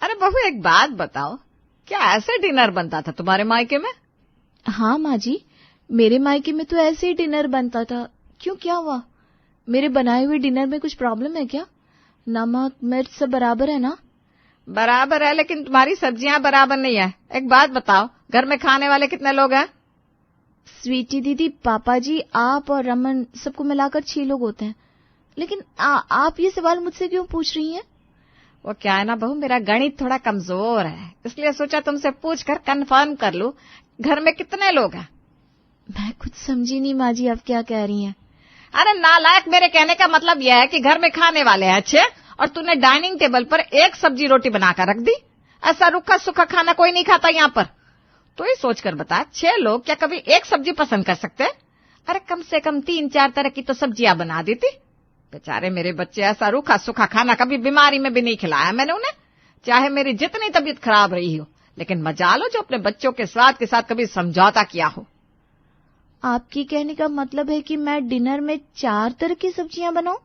अरे बहू, एक बात बताओ, क्या ऐसे डिनर बनता था तुम्हारे मायके में? हाँ माँ जी, मेरे मायके में तो ऐसे ही डिनर बनता था। क्यों, क्या हुआ? मेरे बनाए हुए डिनर में कुछ प्रॉब्लम है क्या? नमक मिर्च सब बराबर है ना? बराबर है, लेकिन तुम्हारी सब्जियां बराबर नहीं है। एक बात बताओ, घर में खाने वाले कितने लोग हैं? स्वीटी दीदी, पापा जी, आप और रमन, सबको मिलाकर 6 लोग होते हैं। लेकिन आप ये सवाल मुझसे क्यों पूछ रही हैं? वो क्या है ना बहू, मेरा गणित थोड़ा कमजोर है, इसलिए सोचा तुमसे पूछकर कंफर्म कर लूं, घर में कितने लोग हैं? मैं कुछ समझी नहीं माँ जी, आप क्या कह रही हैं? अरे नालायक, मेरे कहने का मतलब यह है कि घर में खाने वाले हैं 6 और तूने डाइनिंग टेबल पर एक सब्जी रोटी बनाकर रख दी। ऐसा रूखा सूखा खाना कोई नहीं खाता यहाँ पर। तो ये सोचकर बता, 6 लोग क्या कभी एक सब्जी पसंद कर सकते हैं? अरे कम से कम 3-4 तरह की तो सब्जियां बना देती। बेचारे मेरे बच्चे, ऐसा रूखा सूखा खाना कभी बीमारी में भी नहीं खिलाया मैंने उन्हें, चाहे मेरी जितनी तबीयत खराब रही हो। लेकिन मजा लो जो अपने बच्चों के स्वाद के साथ कभी समझौता किया हो। आपकी कहने का मतलब है कि मैं डिनर में 4 तरह की सब्जियां बनाऊं?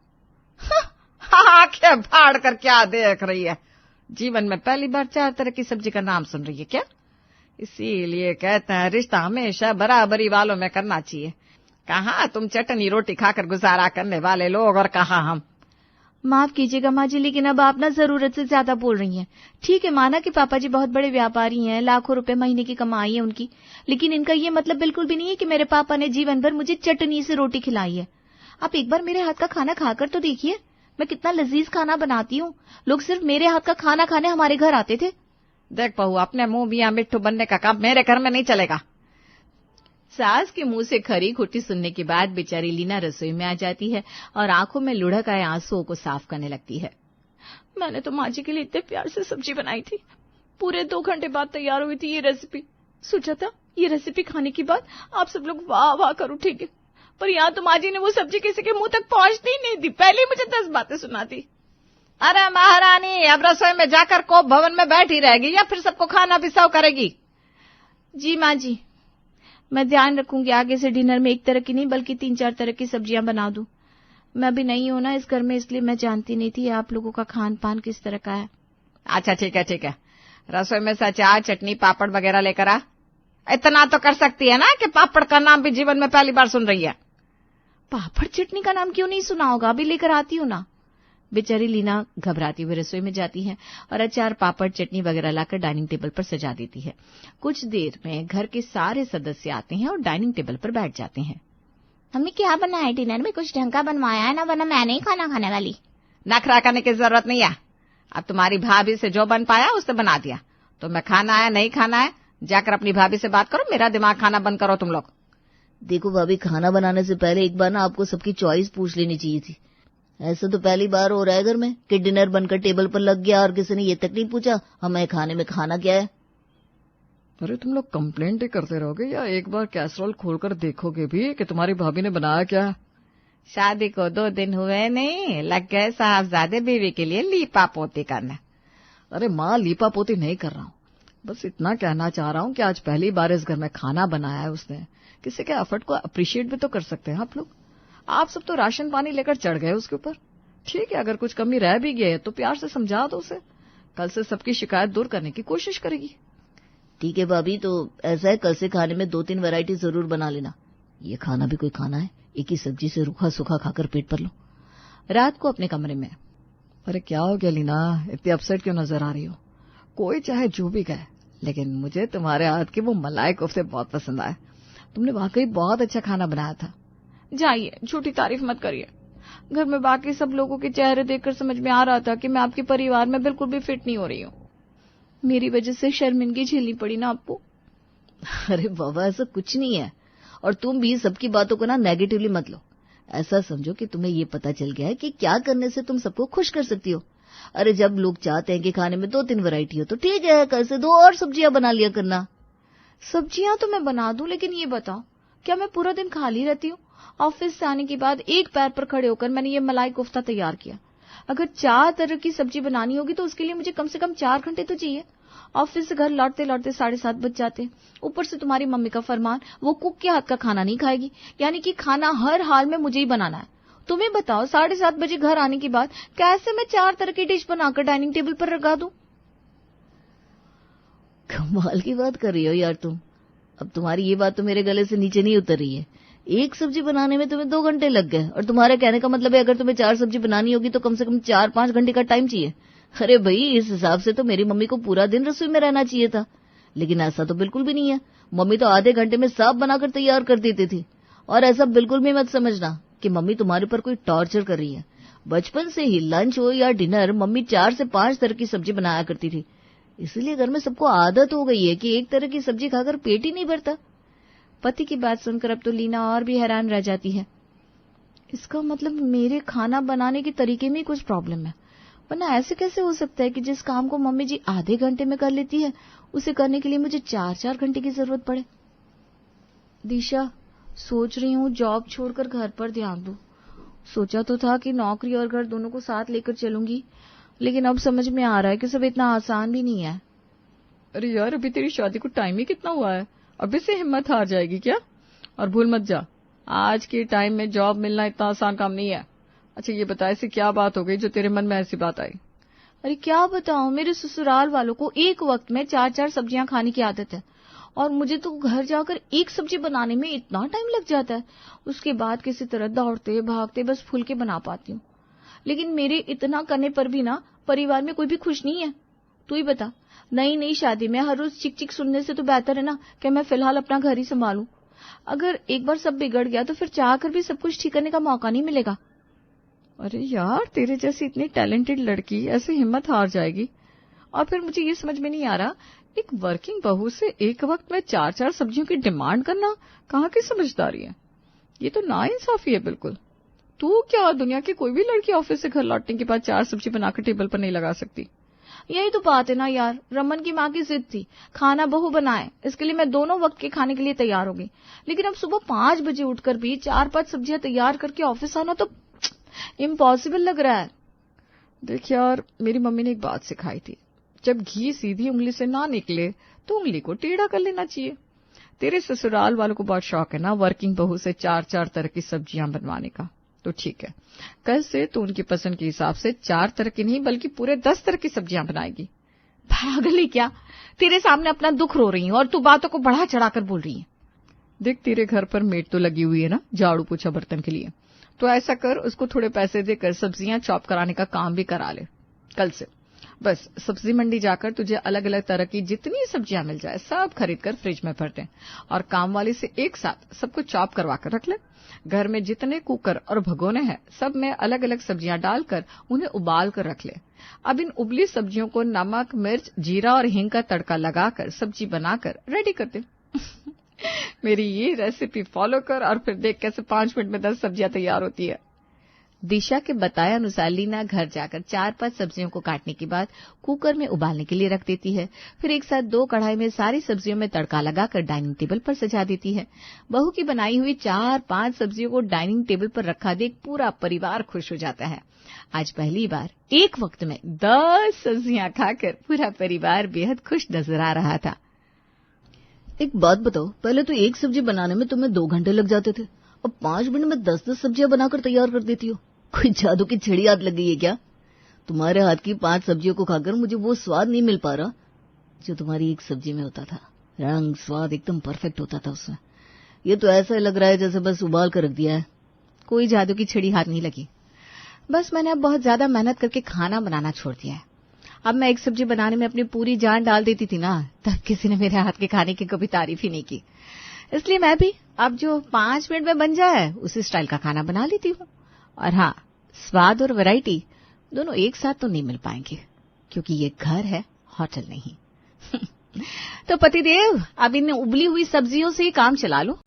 आंखें फाड़ कर क्या देख रही है? जीवन में पहली बार 4 तरह की सब्जी का नाम सुन रही है क्या? इसीलिए कहते हैं रिश्ता हमेशा बराबरी वालों में करना चाहिए। कहाँ तुम चटनी रोटी खाकर गुजारा करने वाले लोग और कहाँ हम। माफ कीजिएगा माँ जी, लेकिन अब आप ना जरूरत से ज्यादा बोल रही हैं। ठीक है, माना कि पापा जी बहुत बड़े व्यापारी हैं, लाखों रुपए महीने की कमाई है उनकी, लेकिन इनका ये मतलब बिल्कुल भी नहीं है कि मेरे पापा ने जीवन भर मुझे चटनी से रोटी खिलाई है। आप एक बार मेरे हाथ का खाना खाकर तो देखिए, मैं कितना लजीज खाना बनाती हूँ। लोग सिर्फ मेरे हाथ का खाना खाने हमारे घर आते थे। देख बहू, अपने मुंह मियां मिट्ठू बनने का काम मेरे घर में नहीं चलेगा। सास के मुंह से खरी खोटी सुनने के बाद बेचारी लीना रसोई में आ जाती है और आंखों में लुढ़क आए आंसुओं को साफ करने लगती है। मैंने तो माँ जी के लिए इतने प्यार से सब्जी बनाई थी, पूरे 2 घंटे बाद तैयार हुई थी ये रेसिपी। सोचा था ये रेसिपी खाने के बाद आप सब लोग वाह वाह कर उठेंगे, पर यहाँ तो माँ जी ने वो सब्जी किसी के मुंह तक पहुंचती ही नहीं दी, पहले ही मुझे 10 बातें सुनाती। अरे महारानी, अब रसोई में जाकर कोप भवन में बैठी रहेगी या फिर सबको खाना भी सर्व करेगी? जी माँ जी, मैं ध्यान रखूंगी आगे से डिनर में 1 तरह की नहीं बल्कि 3-4 तरह की सब्जियां बना दूं। मैं अभी नहीं हूं ना इस घर में, इसलिए मैं जानती नहीं थी आप लोगों का खान पान किस तरह का है। अच्छा ठीक है, रसोई में से अचार चटनी पापड़ वगैरह लेकर आ। इतना तो कर सकती है ना कि पापड़ का नाम भी जीवन में पहली बार सुन रही है। पापड़ चटनी का नाम क्यों नहीं सुना होगा, अभी लेकर आती हूँ ना। बेचारी लीना घबराती हुई रसोई में जाती है और अचार पापड़ चटनी वगैरह लाकर डाइनिंग टेबल पर सजा देती है। कुछ देर में घर के सारे सदस्य आते हैं और डाइनिंग टेबल पर बैठ जाते हैं। हमने क्या बनाया है डिनर में? कुछ ढंग का बनवाया है ना, वरना मैं नहीं खाना खाने वाली। नखरा करने की जरूरत नहीं है। अब तुम्हारी भाभी से जो बन पाया उससे बना दिया। तुम्हें खाना है नहीं खाना है, जाकर अपनी भाभी से बात करो, मेरा दिमाग खाना बंद करो तुम लोग। देखो भाभी, खाना बनाने से पहले एक बार ना आपको सबकी चॉइस पूछ लेनी चाहिए थी। ऐसा तो पहली बार हो रहा है घर में कि डिनर बनकर टेबल पर लग गया और किसी ने ये तक नहीं पूछा हमें खाने में खाना क्या है। अरे तुम लोग कंप्लेंट ही करते रहोगे या एक बार कैसरोल खोलकर देखोगे भी कि तुम्हारी भाभी ने बनाया क्या? शादी को 2 दिन हुए नहीं, लग गए साहबजादे बीवी के लिए लीपा पोती करना। अरे माँ, लीपा पोती नहीं कर रहा हूँ, बस इतना कहना चाह रहा हूँ कि आज पहली बार इस घर में खाना बनाया है उसने। किसी के एफर्ट को अप्रिशिएट भी तो कर सकते हैं आप लोग। आप सब तो राशन पानी लेकर चढ़ गए उसके ऊपर। ठीक है, अगर कुछ कमी रह भी गई है तो प्यार से समझा दो उसे, कल से सबकी शिकायत दूर करने की कोशिश करेगी। ठीक है भाभी, तो ऐसा है कल से खाने में 2-3 वैरायटी जरूर बना लेना। ये खाना भी कोई खाना है? एक ही सब्जी से रूखा सूखा खाकर पेट भर लो। रात को अपने कमरे में, अरे क्या हो गया लीना, इतनी अपसेट क्यों नजर आ रही हो? कोई चाहे जो भी कहे, लेकिन मुझे तुम्हारे हाथ के वो मलाई कोफ्ते बहुत पसंद आए। तुमने वाकई बहुत अच्छा खाना बनाया था। जाइए, झूठी तारीफ मत करिए। घर में बाकी सब लोगों के चेहरे देखकर समझ में आ रहा था कि मैं आपके परिवार में बिल्कुल भी फिट नहीं हो रही हूँ। मेरी वजह से शर्मिंदगी झेलनी पड़ी ना आपको। अरे बाबा, ऐसा कुछ नहीं है। और तुम भी सबकी बातों को ना नेगेटिवली मत लो। ऐसा समझो कि तुम्हें ये पता चल गया है कि क्या करने से तुम सबको खुश कर सकती हो। अरे जब लोग चाहते हैं कि खाने में 2-3 वैरायटी हो तो ठीक है, कल से 2 और सब्जियां बना लिया करना। सब्जियां तो मैं बना दूं, लेकिन ये बताओ, क्या मैं पूरा दिन खाली रहती हूँ? ऑफिस से आने के बाद एक पैर पर खड़े होकर मैंने ये मलाई कोफ्ता तैयार किया। अगर 4 तरह की सब्जी बनानी होगी तो उसके लिए मुझे कम से कम 4 घंटे तो चाहिए। ऑफिस से घर लौटते लौटते 7:30 बज जाते। ऊपर से तुम्हारी मम्मी का फरमान, वो कुक के हाथ का खाना नहीं खाएगी, यानी कि खाना हर हाल में मुझे ही बनाना है। तुम्हें बताओ, 7:30 बजे घर आने के बाद कैसे मैं 4 तरह की डिश बनाकर डाइनिंग टेबल पर लगा दूं? कमाल की बात कर रही हो यार तुम। अब तुम्हारी ये बात तो मेरे गले से नीचे नहीं उतर रही है। एक सब्जी बनाने में तुम्हें 2 घंटे लग गए, और तुम्हारे कहने का मतलब है अगर तुम्हें 4 सब्जी बनानी होगी तो कम से कम 4-5 घंटे का टाइम चाहिए। अरे भाई, इस हिसाब से तो मेरी मम्मी को पूरा दिन रसोई में रहना चाहिए था। लेकिन ऐसा तो बिल्कुल भी नहीं है। मम्मी तो आधे घंटे में साफ बनाकर तैयार कर देती थी। और ऐसा बिल्कुल भी मत समझना कि मम्मी तुम्हारे पर कोई टॉर्चर कर रही है। बचपन से ही लंच हो या डिनर, मम्मी 4 से 5 तरह की सब्जी बनाया करती थी। इसलिए घर में सबको आदत हो गई है कि एक तरह की सब्जी खाकर पेट ही नहीं भरता। पति की बात सुनकर अब तो लीना और भी हैरान रह जाती है। इसका मतलब मेरे खाना बनाने के तरीके में ही कुछ प्रॉब्लम है, वरना ऐसे कैसे हो सकता है कि जिस काम को मम्मी जी आधे घंटे में कर लेती है उसे करने के लिए मुझे 4-4 घंटे की जरूरत पड़े। दिशा, सोच रही हूँ जॉब छोड़कर घर पर ध्यान दूं। सोचा तो था कि नौकरी और घर दोनों को साथ लेकर चलूंगी, लेकिन अब समझ में आ रहा है कि सब इतना आसान भी नहीं है। अरे यार, अभी तेरी शादी को टाइम ही कितना हुआ है, अभी से हिम्मत हार जाएगी क्या? और भूल मत जा, आज के टाइम में जॉब मिलना इतना आसान काम नहीं है। अच्छा ये बता, ऐसी क्या बात हो गई जो तेरे मन में ऐसी बात आई? अरे क्या बताऊं, मेरे ससुराल वालों को एक वक्त में 4-4 सब्जियां खाने की आदत है, और मुझे तो घर जाकर एक सब्जी बनाने में इतना टाइम लग जाता है। उसके बाद किसी तरह दौड़ते भागते बस फुलके बना पाती हूँ। लेकिन मेरे इतना करने पर भी ना परिवार में कोई भी खुश नहीं है। तू ही बता, नई नई शादी में हर रोज चिक चिक सुनने से तो बेहतर है ना कि मैं फिलहाल अपना घर ही संभालूं। अगर एक बार सब बिगड़ गया तो फिर चाह कर भी सब कुछ ठीक करने का मौका नहीं मिलेगा। अरे यार, तेरे जैसी इतनी टैलेंटेड लड़की ऐसे हिम्मत हार जाएगी? और फिर मुझे ये समझ में नहीं आ रहा, एक वर्किंग बहू से एक वक्त में 4-4 सब्जियों की डिमांड करना कहाँ की समझदारी है? ये तो नाइंसाफी है बिल्कुल। तू क्या दुनिया की कोई भी लड़की ऑफिस से घर लौटने के बाद 4 सब्जी बनाकर टेबल पर नहीं लगा सकती? यही तो बात है ना यार, रमन की माँ की जिद थी खाना बहू बनाए, इसके लिए मैं दोनों वक्त के खाने के लिए तैयार हो गई। लेकिन अब सुबह 5 बजे उठकर भी 4-5 सब्जियां तैयार करके ऑफिस आना तो इम्पॉसिबल लग रहा है। देख यार, मेरी मम्मी ने एक बात सिखाई थी, जब घी सीधी उंगली से ना निकले तो उंगली को टेढ़ा कर लेना चाहिए। तेरे ससुराल वालों को बहुत शौक है ना वर्किंग बहू से 4-4 तरह की सब्जियां बनवाने का, तो ठीक है, कल से तो उनकी पसंद के हिसाब से 4 तरह की नहीं बल्कि पूरे 10 तरह की सब्जियां बनाएगी। पागल है क्या? तेरे सामने अपना दुख रो रही हूँ और तू बातों को बढ़ा चढ़ाकर बोल रही है। देख, तेरे घर पर मेड तो लगी हुई है ना झाड़ू पोछा बर्तन के लिए, तो ऐसा कर, उसको थोड़े पैसे देकर सब्जियां चॉप कराने का काम भी करा ले कल से। बस सब्जी मंडी जाकर तुझे अलग अलग तरह की जितनी सब्जियां मिल जाए सब खरीद कर फ्रिज में भर दे, और काम वाले से एक साथ सबको चॉप करवा कर रख ले। घर में जितने कुकर और भगोने हैं सब में अलग अलग सब्जियां डालकर उन्हें उबाल कर रख ले। अब इन उबली सब्जियों को नमक, मिर्च, जीरा और हींग का तड़का लगाकर सब्जी बनाकर रेडी कर दे। मेरी ये रेसिपी फॉलो कर और फिर देख कैसे 5 मिनट में 10 सब्जियां तैयार होती है। दिशा के बताए अनुसार लीना घर जाकर 4-5 सब्जियों को काटने के बाद कुकर में उबालने के लिए रख देती है। फिर एक साथ 2 कढ़ाई में सारी सब्जियों में तड़का लगाकर डाइनिंग टेबल पर सजा देती है। बहू की बनाई हुई 4-5 सब्जियों को डाइनिंग टेबल पर रखा देख पूरा परिवार खुश हो जाता है। आज पहली बार एक वक्त में 10 सब्जियां खाकर पूरा परिवार बेहद खुश नजर आ रहा था। एक बात बताओ, पहले तो एक सब्जी बनाने में तुम्हें 2 घंटे लग जाते थे, अब 5 मिनट में 10-10 सब्जियां बनाकर तैयार कर देती हो। कोई जादू की छड़ी हाथ लग गई है क्या? तुम्हारे हाथ की 5 सब्जियों को खाकर मुझे वो स्वाद नहीं मिल पा रहा जो तुम्हारी एक सब्जी में होता था। रंग स्वाद एकदम परफेक्ट होता था उसमें। ये तो ऐसा लग रहा है जैसे बस उबाल कर रख दिया है। कोई जादू की छड़ी हाथ नहीं लगी, बस मैंने अब बहुत ज्यादा मेहनत करके खाना बनाना छोड़ दिया है। अब मैं एक सब्जी बनाने में अपनी पूरी जान डाल देती थी ना, तब किसी ने मेरे हाथ के खाने की कभी तारीफ ही नहीं की। इसलिए मैं भी अब जो 5 मिनट में बन जाए उसी स्टाइल का खाना बना लेती हूँ। और हाँ, स्वाद और वैरायटी दोनों एक साथ तो नहीं मिल पाएंगे क्योंकि ये घर है, होटल नहीं। तो पतिदेव, अब इन उबली हुई सब्जियों से ही काम चला लो।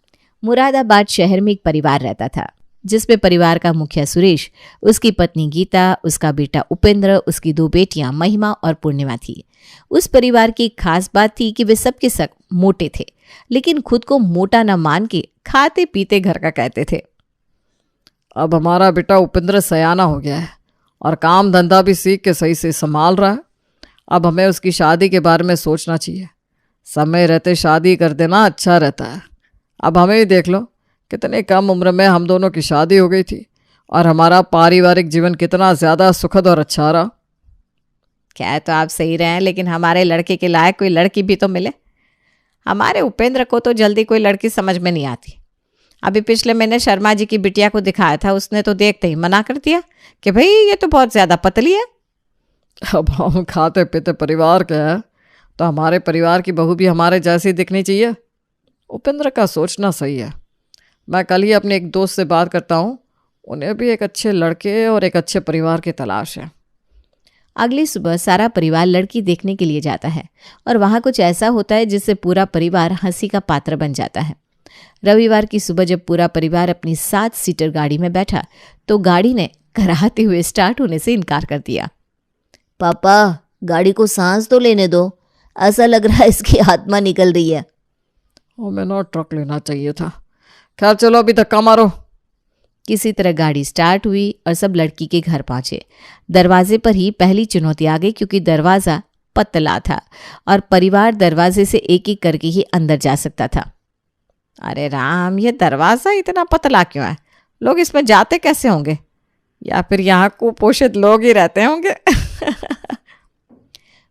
मुरादाबाद शहर में एक परिवार रहता था जिसमें परिवार का मुखिया सुरेश, उसकी पत्नी गीता, उसका बेटा उपेंद्र, उसकी 2 बेटियां महिमा और पूर्णिमा थी। उस परिवार की एक खास बात थी कि वे सबके सब मोटे थे, लेकिन खुद को मोटा न मान के खाते पीते घर का कहते थे। अब हमारा बेटा उपेंद्र सयाना हो गया है और काम धंधा भी सीख के सही से संभाल रहा है। अब हमें उसकी शादी के बारे में सोचना चाहिए। समय रहते शादी कर देना अच्छा रहता है। अब हमें ही देख लो, कितने कम उम्र में हम दोनों की शादी हो गई थी और हमारा पारिवारिक जीवन कितना ज्यादा सुखद और अच्छा रहा। कह तो आप सही रहे हैं, लेकिन हमारे लड़के के लायक कोई लड़की भी तो मिले। हमारे उपेंद्र को तो जल्दी कोई लड़की समझ में नहीं आती। अभी पिछले महीने शर्मा जी की बिटिया को दिखाया था, उसने तो देखते ही मना कर दिया कि भाई ये तो बहुत ज्यादा पतली है। अब हम खाते पीते परिवार के हैं तो हमारे परिवार की बहू भी हमारे जैसी दिखनी चाहिए। उपेंद्र का सोचना सही है। मैं कल ही अपने एक दोस्त से बात करता हूँ, उन्हें भी एक अच्छे लड़के और एक अच्छे परिवार की तलाश है। अगली सुबह सारा परिवार लड़की देखने के लिए जाता है और वहां कुछ ऐसा होता है जिससे पूरा परिवार हंसी का पात्र बन जाता है। रविवार की सुबह जब पूरा परिवार अपनी 7 सीटर गाड़ी में बैठा तो गाड़ी ने कराहते हुए स्टार्ट होने से इनकार कर दिया। पापा, गाड़ी को सांस तो लेने दो, ऐसा लग रहा है इसकी आत्मा निकल रही है। हमें ना ट्रक लेना चाहिए था। खैर चलो अभी धक्का मारो। किसी तरह गाड़ी स्टार्ट हुई और सब लड़की के घर पहुंचे। दरवाजे पर ही पहली चुनौती आ गई, क्योंकि दरवाजा पतला था और परिवार दरवाजे से एक एक करके ही अंदर जा सकता था। अरे राम, ये दरवाजा इतना पतला क्यों है? लोग इसमें जाते कैसे होंगे? या फिर यहाँ कुपोषित लोग ही रहते होंगे?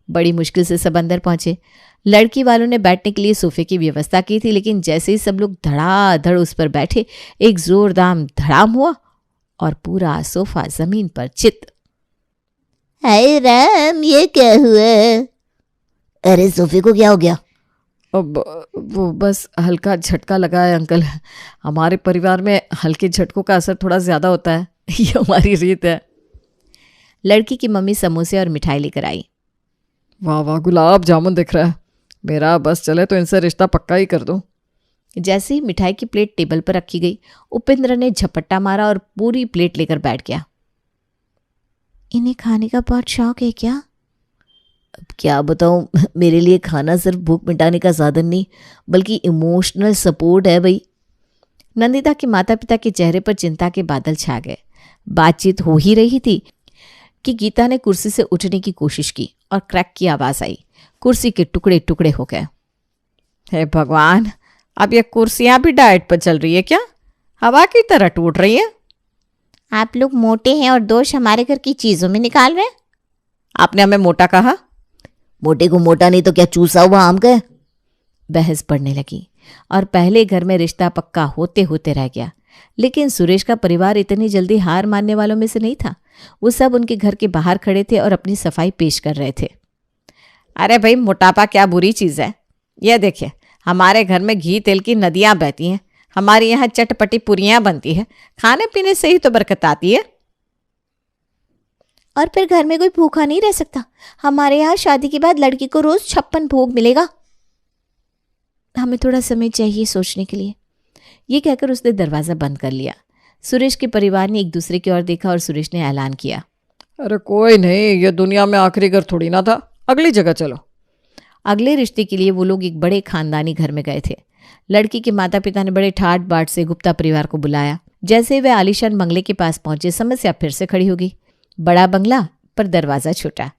बड़ी मुश्किल से सब अंदर पहुंचे। लड़की वालों ने बैठने के लिए सोफे की व्यवस्था की थी, लेकिन जैसे ही सब लोग धड़ाधड़ उस पर बैठे, एक जोरदार धड़ाम हुआ और पूरा सोफा जमीन पर चित। हाय राम, ये क्या हुआ? अरे सोफे को क्या हो गया? अब वो बस हल्का झटका लगा है अंकल। हमारे परिवार में हल्के झटकों का असर थोड़ा ज्यादा होता है, ये हमारी रीत है। लड़की की मम्मी समोसे और मिठाई लेकर आई। वाह वाह, गुलाब जामुन दिख रहा है। मेरा बस चले तो इनसे रिश्ता पक्का ही कर दो। जैसे ही मिठाई की प्लेट टेबल पर रखी गई, उपेंद्र ने झपट्टा मारा और पूरी प्लेट लेकर बैठ गया। इन्हें खाने का बहुत शौक है क्या? अब क्या बताऊं, मेरे लिए खाना सिर्फ भूख मिटाने का साधन नहीं बल्कि इमोशनल सपोर्ट है भाई। नंदिता के माता पिता के चेहरे पर चिंता के बादल छा गए। बातचीत हो ही रही थी कि गीता ने कुर्सी से उठने की कोशिश की और क्रैक की आवाज आई। कुर्सी के टुकड़े टुकड़े हो गए। हे भगवान, अब ये कुर्सियां भी डाइट पर चल रही है क्या? हवा की तरह टूट रही है। आप लोग मोटे हैं और दोष हमारे घर की चीजों में निकाल रहे हैं। आपने हमें मोटा कहा? मोटे को मोटा नहीं तो क्या चूसा हुआ आम का? बहस बढ़ने लगी और पहले घर में रिश्ता पक्का होते होते रह गया। लेकिन सुरेश का परिवार इतनी जल्दी हार मानने वालों में से नहीं था। वो सब उनके घर के बाहर खड़े थे और अपनी सफाई पेश कर रहे थे। अरे भाई, मोटापा क्या बुरी चीज है? यह देखिए, हमारे घर में घी तेल की नदियां बहती हैं। हमारे यहाँ चटपटी पुरियां बनती है। खाने पीने से ही तो बरकत आती है। और फिर घर में कोई भूखा नहीं रह सकता। हमारे यहाँ शादी के बाद लड़की को रोज 56 भोग मिलेगा। हमें थोड़ा समय चाहिए सोचने के लिए। ये कहकर उसने दरवाजा बंद कर लिया। सुरेश के परिवार ने एक दूसरे की ओर देखा और सुरेश ने ऐलान किया, अरे कोई नहीं, ये दुनिया में आखिरी घर थोड़ी ना था, अगली जगह चलो। अगले रिश्ते के लिए वो लोग एक बड़े खानदानी घर में गए थे। लड़की के माता पिता ने बड़े ठाट बाट से गुप्ता परिवार को बुलाया। जैसे वे आलीशान बंगले के पास पहुंचे, समस्या फिर से खड़ी हो गई। बड़ा बंगला पर दरवाजा छोटा।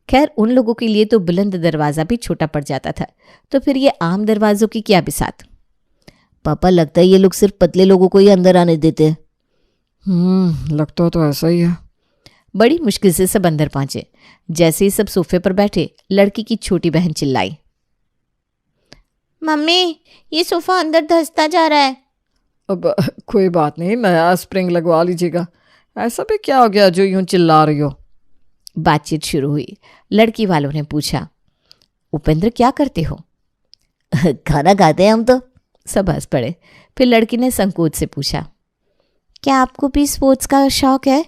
खैर, उन लोगों के लिए तो बुलंद दरवाजा भी छोटा पड़ जाता था, तो फिर ये आम दरवाजों की क्या बिसात। पापा, लगता है ये लोग सिर्फ पतले लोगों को ही अंदर आने देते हैं। लगता तो ऐसा ही है। बड़ी मुश्किल से सब अंदर पहुंचे। जैसे ही सब सोफे पर बैठे, लड़की की छोटी बहन चिल्लाई, मम्मी, ये सोफा अंदर धंसता जा रहा है। अब कोई बात नहीं, नया स्प्रिंग लगवा लीजिएगा। ऐसा भी क्या हो गया जो यूं चिल्ला रही हो? बातचीत शुरू हुई। लड़की वालों ने पूछा, उपेंद्र क्या करते हो? खाना खाते हैं हम तो। सब हंस पड़े। फिर लड़की ने संकोच से पूछा, क्या आपको भी स्पोर्ट्स का शौक है?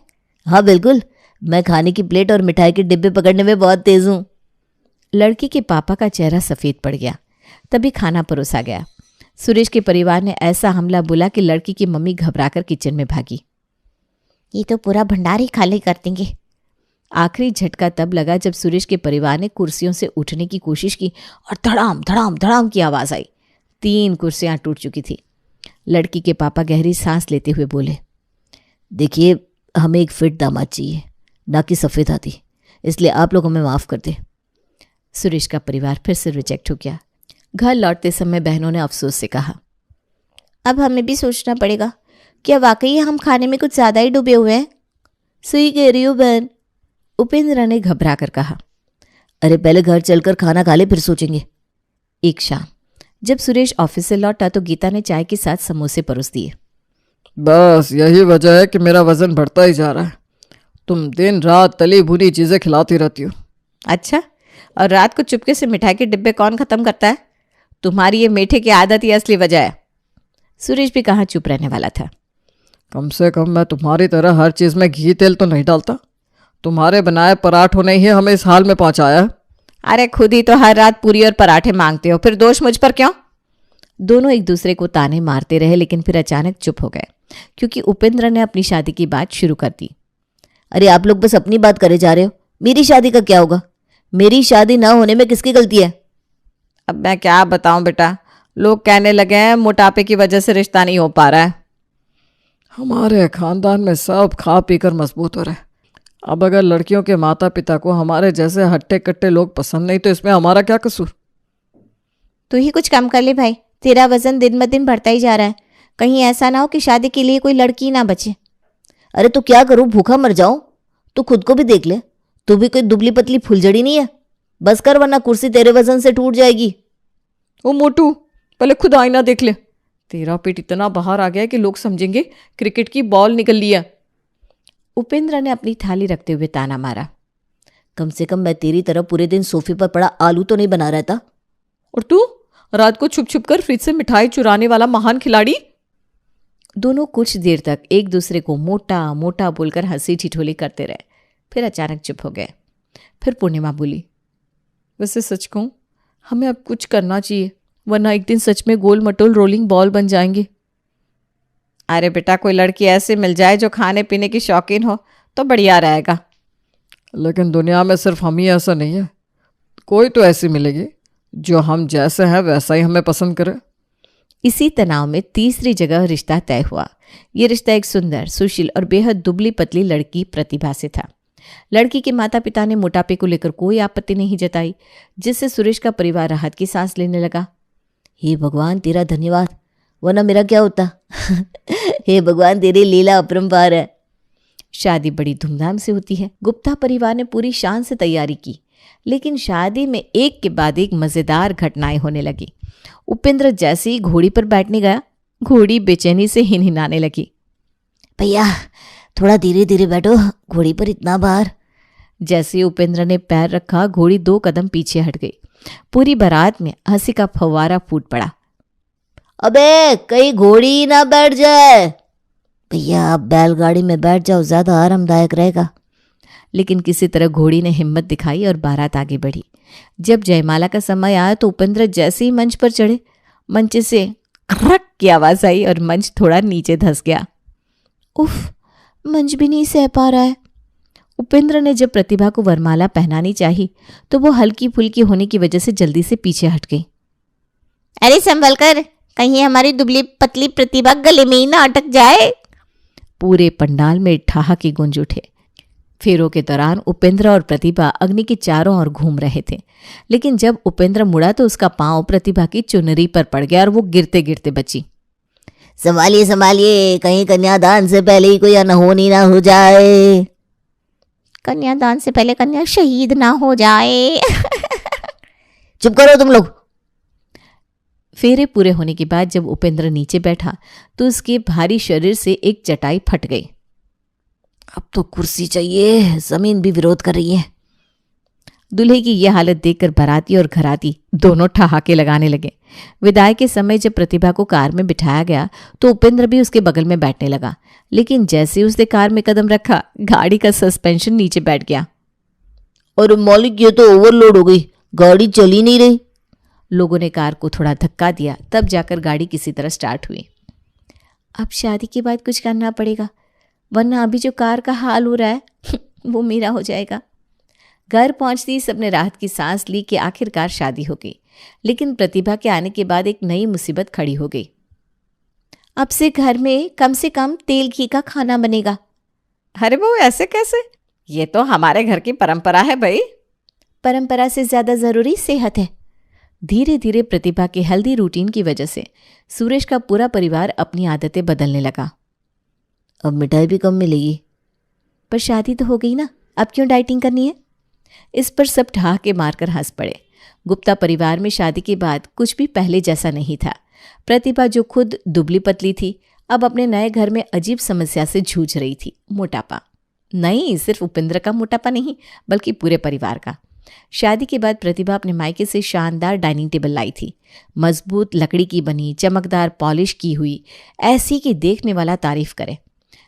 हाँ बिल्कुल, मैं खाने की प्लेट और मिठाई के डिब्बे पकड़ने में बहुत तेज हूँ। लड़की के पापा का चेहरा सफेद पड़ गया। तभी खाना परोसा गया। सुरेश के परिवार ने ऐसा हमला बोला कि लड़की की मम्मी घबराकर किचन में भागी। ये तो पूरा भंडार ही खाली कर देंगे। आखिरी झटका तब लगा जब सुरेश के परिवार ने कुर्सियों से उठने की कोशिश की और धड़ाम धड़ाम धड़ाम की आवाज आई। 3 कुर्सियां टूट चुकी थी। लड़की के पापा गहरी सांस लेते हुए बोले, देखिए, हमें एक फिट दामाद चाहिए, ना कि सफ़ेद हाथी, इसलिए आप लोग हमें माफ़ कर दें। सुरेश का परिवार फिर से रिजेक्ट हो गया। घर लौटते समय बहनों ने अफसोस से कहा, अब हमें भी सोचना पड़ेगा, क्या वाकई हम खाने में कुछ ज़्यादा ही डूबे हुए हैं? सही कह रही हो बहन, उपेंद्र ने घबरा कर कहा। अरे पहले घर चलकर खाना खा ले, फिर सोचेंगे। एक शाम जब सुरेश ऑफिस से लौटा तो गीता ने चाय के साथ समोसे परोस दिए। बस यही वजह है कि मेरा वजन बढ़ता ही जा रहा है। तुम दिन रात तली भुनी चीजें खिलाती रहती हो। अच्छा, और रात को चुपके से मिठाई के डिब्बे कौन खत्म करता है? तुम्हारी ये मीठे की आदत ही असली वजह है। सुरेश भी कहाँ चुप रहने वाला था। कम से कम मैं तुम्हारी तरह हर चीज में घी तेल तो नहीं डालता। तुम्हारे बनाए पराठों ने ही हमें इस हाल में पहुंचाया है। अरे खुद ही तो हर रात पूरी और पराठे मांगते हो, फिर दोष मुझ पर क्यों? दोनों एक दूसरे को ताने मारते रहे, लेकिन फिर अचानक चुप हो गए क्योंकि उपेंद्र ने अपनी शादी की बात शुरू कर दी। अरे आप लोग बस अपनी बात करे जा रहे हो, मेरी शादी का क्या होगा? मेरी शादी ना होने में किसकी गलती है? अब मैं क्या बताऊं बेटा, लोग कहने लगे हैं मोटापे की वजह से रिश्ता नहीं हो पा रहा है। हमारे खानदान में सब खा पी कर मजबूत हो रहे। अब अगर लड़कियों के माता पिता को हमारे जैसे हट्टे कट्टे लोग पसंद नहीं तो इसमें हमारा क्या कसूर? तू ही कुछ कम कर ले भाई, तेरा वजन दिन ब दिन बढ़ता ही जा रहा है। कहीं ऐसा ना हो कि शादी के लिए कोई लड़की ना बचे। अरे तो क्या करूं, भूखा मर जाऊं? तू खुद को भी देख ले, तू भी कोई दुबली पतली फुलझड़ी नहीं है। बस कर, वरना कुर्सी तेरे वजन से टूट जाएगी। ओ मोटू, पहले खुद आईना देख ले। तेरा पेट इतना बाहर आ गया है कि लोग समझेंगे क्रिकेट की बॉल निकल लिया। उपेंद्र ने अपनी थाली रखते हुए ताना मारा। कम से कम मैं तेरी तरह पूरे दिन सोफे पर पड़ा आलू तो नहीं बना रहता। और तू रात को छुप छुप कर फ्रिज से मिठाई चुराने वाला महान खिलाड़ी। दोनों कुछ देर तक एक दूसरे को मोटा मोटा बोलकर हंसी ठिठोली करते रहे, फिर अचानक चुप हो गए। फिर पूर्णिमा बोली, वैसे सच कहूं, हमें अब कुछ करना चाहिए, वरना एक दिन सच में गोल मटोल रोलिंग बॉल बन जाएंगे। अरे बेटा, कोई लड़की ऐसे मिल जाए जो खाने पीने की शौकीन हो तो बढ़िया रहेगा। लेकिन दुनिया में सिर्फ हम ही ऐसा नहीं है, कोई तो ऐसी मिलेगी जो हम जैसे हैं वैसा ही हमें पसंद करे। इसी तनाव में तीसरी जगह रिश्ता तय हुआ। ये रिश्ता एक सुंदर, सुशील और बेहद दुबली पतली लड़की प्रतिभा से था। लड़की के माता पिता ने मोटापे को लेकर कोई आपत्ति नहीं जताई, जिससे सुरेश का परिवार राहत की सांस लेने लगा। हे भगवान तेरा धन्यवाद, वरना मेरा क्या होता। हे भगवान तेरी लीला अपरंपार है। शादी बड़ी धूमधाम से होती है। गुप्ता परिवार ने पूरी शान से तैयारी की, लेकिन शादी में एक के बाद एक मजेदार घटनाएं होने लगी। उपेंद्र जैसे ही घोड़ी पर बैठने गया, घोड़ी बेचैनी से हिनहिनाने लगी। भैया थोड़ा धीरे धीरे बैठो, घोड़ी पर इतना भार। जैसे ही उपेंद्र ने पैर रखा, घोड़ी 2 कदम पीछे हट गई। पूरी बारात में हंसी का फव्वारा फूट पड़ा। अबे कहीं घोड़ी ना बैठ जाए। भैया आप बैलगाड़ी में बैठ जाओ, ज्यादा आरामदायक रहेगा। लेकिन किसी तरह घोड़ी ने हिम्मत दिखाई और बारात आगे बढ़ी। जब जयमाला का समय आया तो उपेंद्र जैसे ही मंच पर चढ़े, मंच से खरक की आवाज आई और मंच थोड़ा नीचे धंस गया। उफ, मंच भी नहीं सह पा रहा है। उपेंद्र ने जब प्रतिभा को वरमाला पहनानी चाही तो वो हल्की फुल्की होने की वजह से जल्दी से पीछे हट गई। अरे संभल कर, कहीं हमारी दुबली पतली प्रतिभा गले में ही ना अटक जाए। पूरे पंडाल में ठहाके गूंज उठे। फेरों के दौरान उपेंद्र और प्रतिभा अग्नि के चारों ओर घूम रहे थे, लेकिन जब उपेंद्र मुड़ा तो उसका पांव प्रतिभा की चुनरी पर पड़ गया और वो गिरते गिरते बची। संभालिए संभालिए, कहीं कन्यादान से पहले ही कोई अनहोनी ना हो जाए। कन्यादान से पहले कन्या शहीद ना हो जाए। चुप करो तुम लोग। फेरे पूरे होने के बाद जब उपेंद्र नीचे बैठा तो उसके भारी शरीर से एक चटाई फट गई। अब तो कुर्सी चाहिए, जमीन भी विरोध कर रही है। दूल्हे की यह हालत देखकर बाराती और घराती दोनों ठहाके लगाने लगे। विदाई के समय जब प्रतिभा को कार में बिठाया गया तो उपेंद्र भी उसके बगल में बैठने लगा, लेकिन जैसे उसने कार में कदम रखा, गाड़ी का सस्पेंशन नीचे बैठ गया। और मालिक ये तो ओवरलोड हो गई, गाड़ी चली नहीं रही। लोगों ने कार को थोड़ा धक्का दिया, तब जाकर गाड़ी किसी तरह स्टार्ट हुई। अब शादी के बाद कुछ करना पड़ेगा, वरना अभी जो कार का हाल हो रहा है वो मेरा हो जाएगा। घर पहुंचती सबने राहत की सांस ली कि आखिरकार शादी हो गई, लेकिन प्रतिभा के आने के बाद एक नई मुसीबत खड़ी हो गई। अब से घर में कम से कम तेल घी का खाना बनेगा। अरे वो ऐसे कैसे? ये तो हमारे घर की परंपरा है भाई। परंपरा से ज्यादा जरूरी सेहत है। धीरे धीरे प्रतिभा के हेल्दी रूटीन की वजह से सुरेश का पूरा परिवार अपनी आदतें बदलने लगा। अब मिठाई भी कम मिलेगी। पर शादी तो हो गई ना, अब क्यों डाइटिंग करनी है? इस पर सब ठहाके मारकर हंस पड़े। गुप्ता परिवार में शादी के बाद कुछ भी पहले जैसा नहीं था। प्रतिभा जो खुद दुबली पतली थी, अब अपने नए घर में अजीब समस्या से जूझ रही थी, मोटापा। नहीं, सिर्फ उपेंद्र का मोटापा नहीं, बल्कि पूरे परिवार का। शादी के बाद प्रतिभा अपने मायके से शानदार डाइनिंग टेबल लाई थी, मजबूत लकड़ी की बनी, चमकदार पॉलिश की हुई, ऐसी कि देखने वाला तारीफ करे।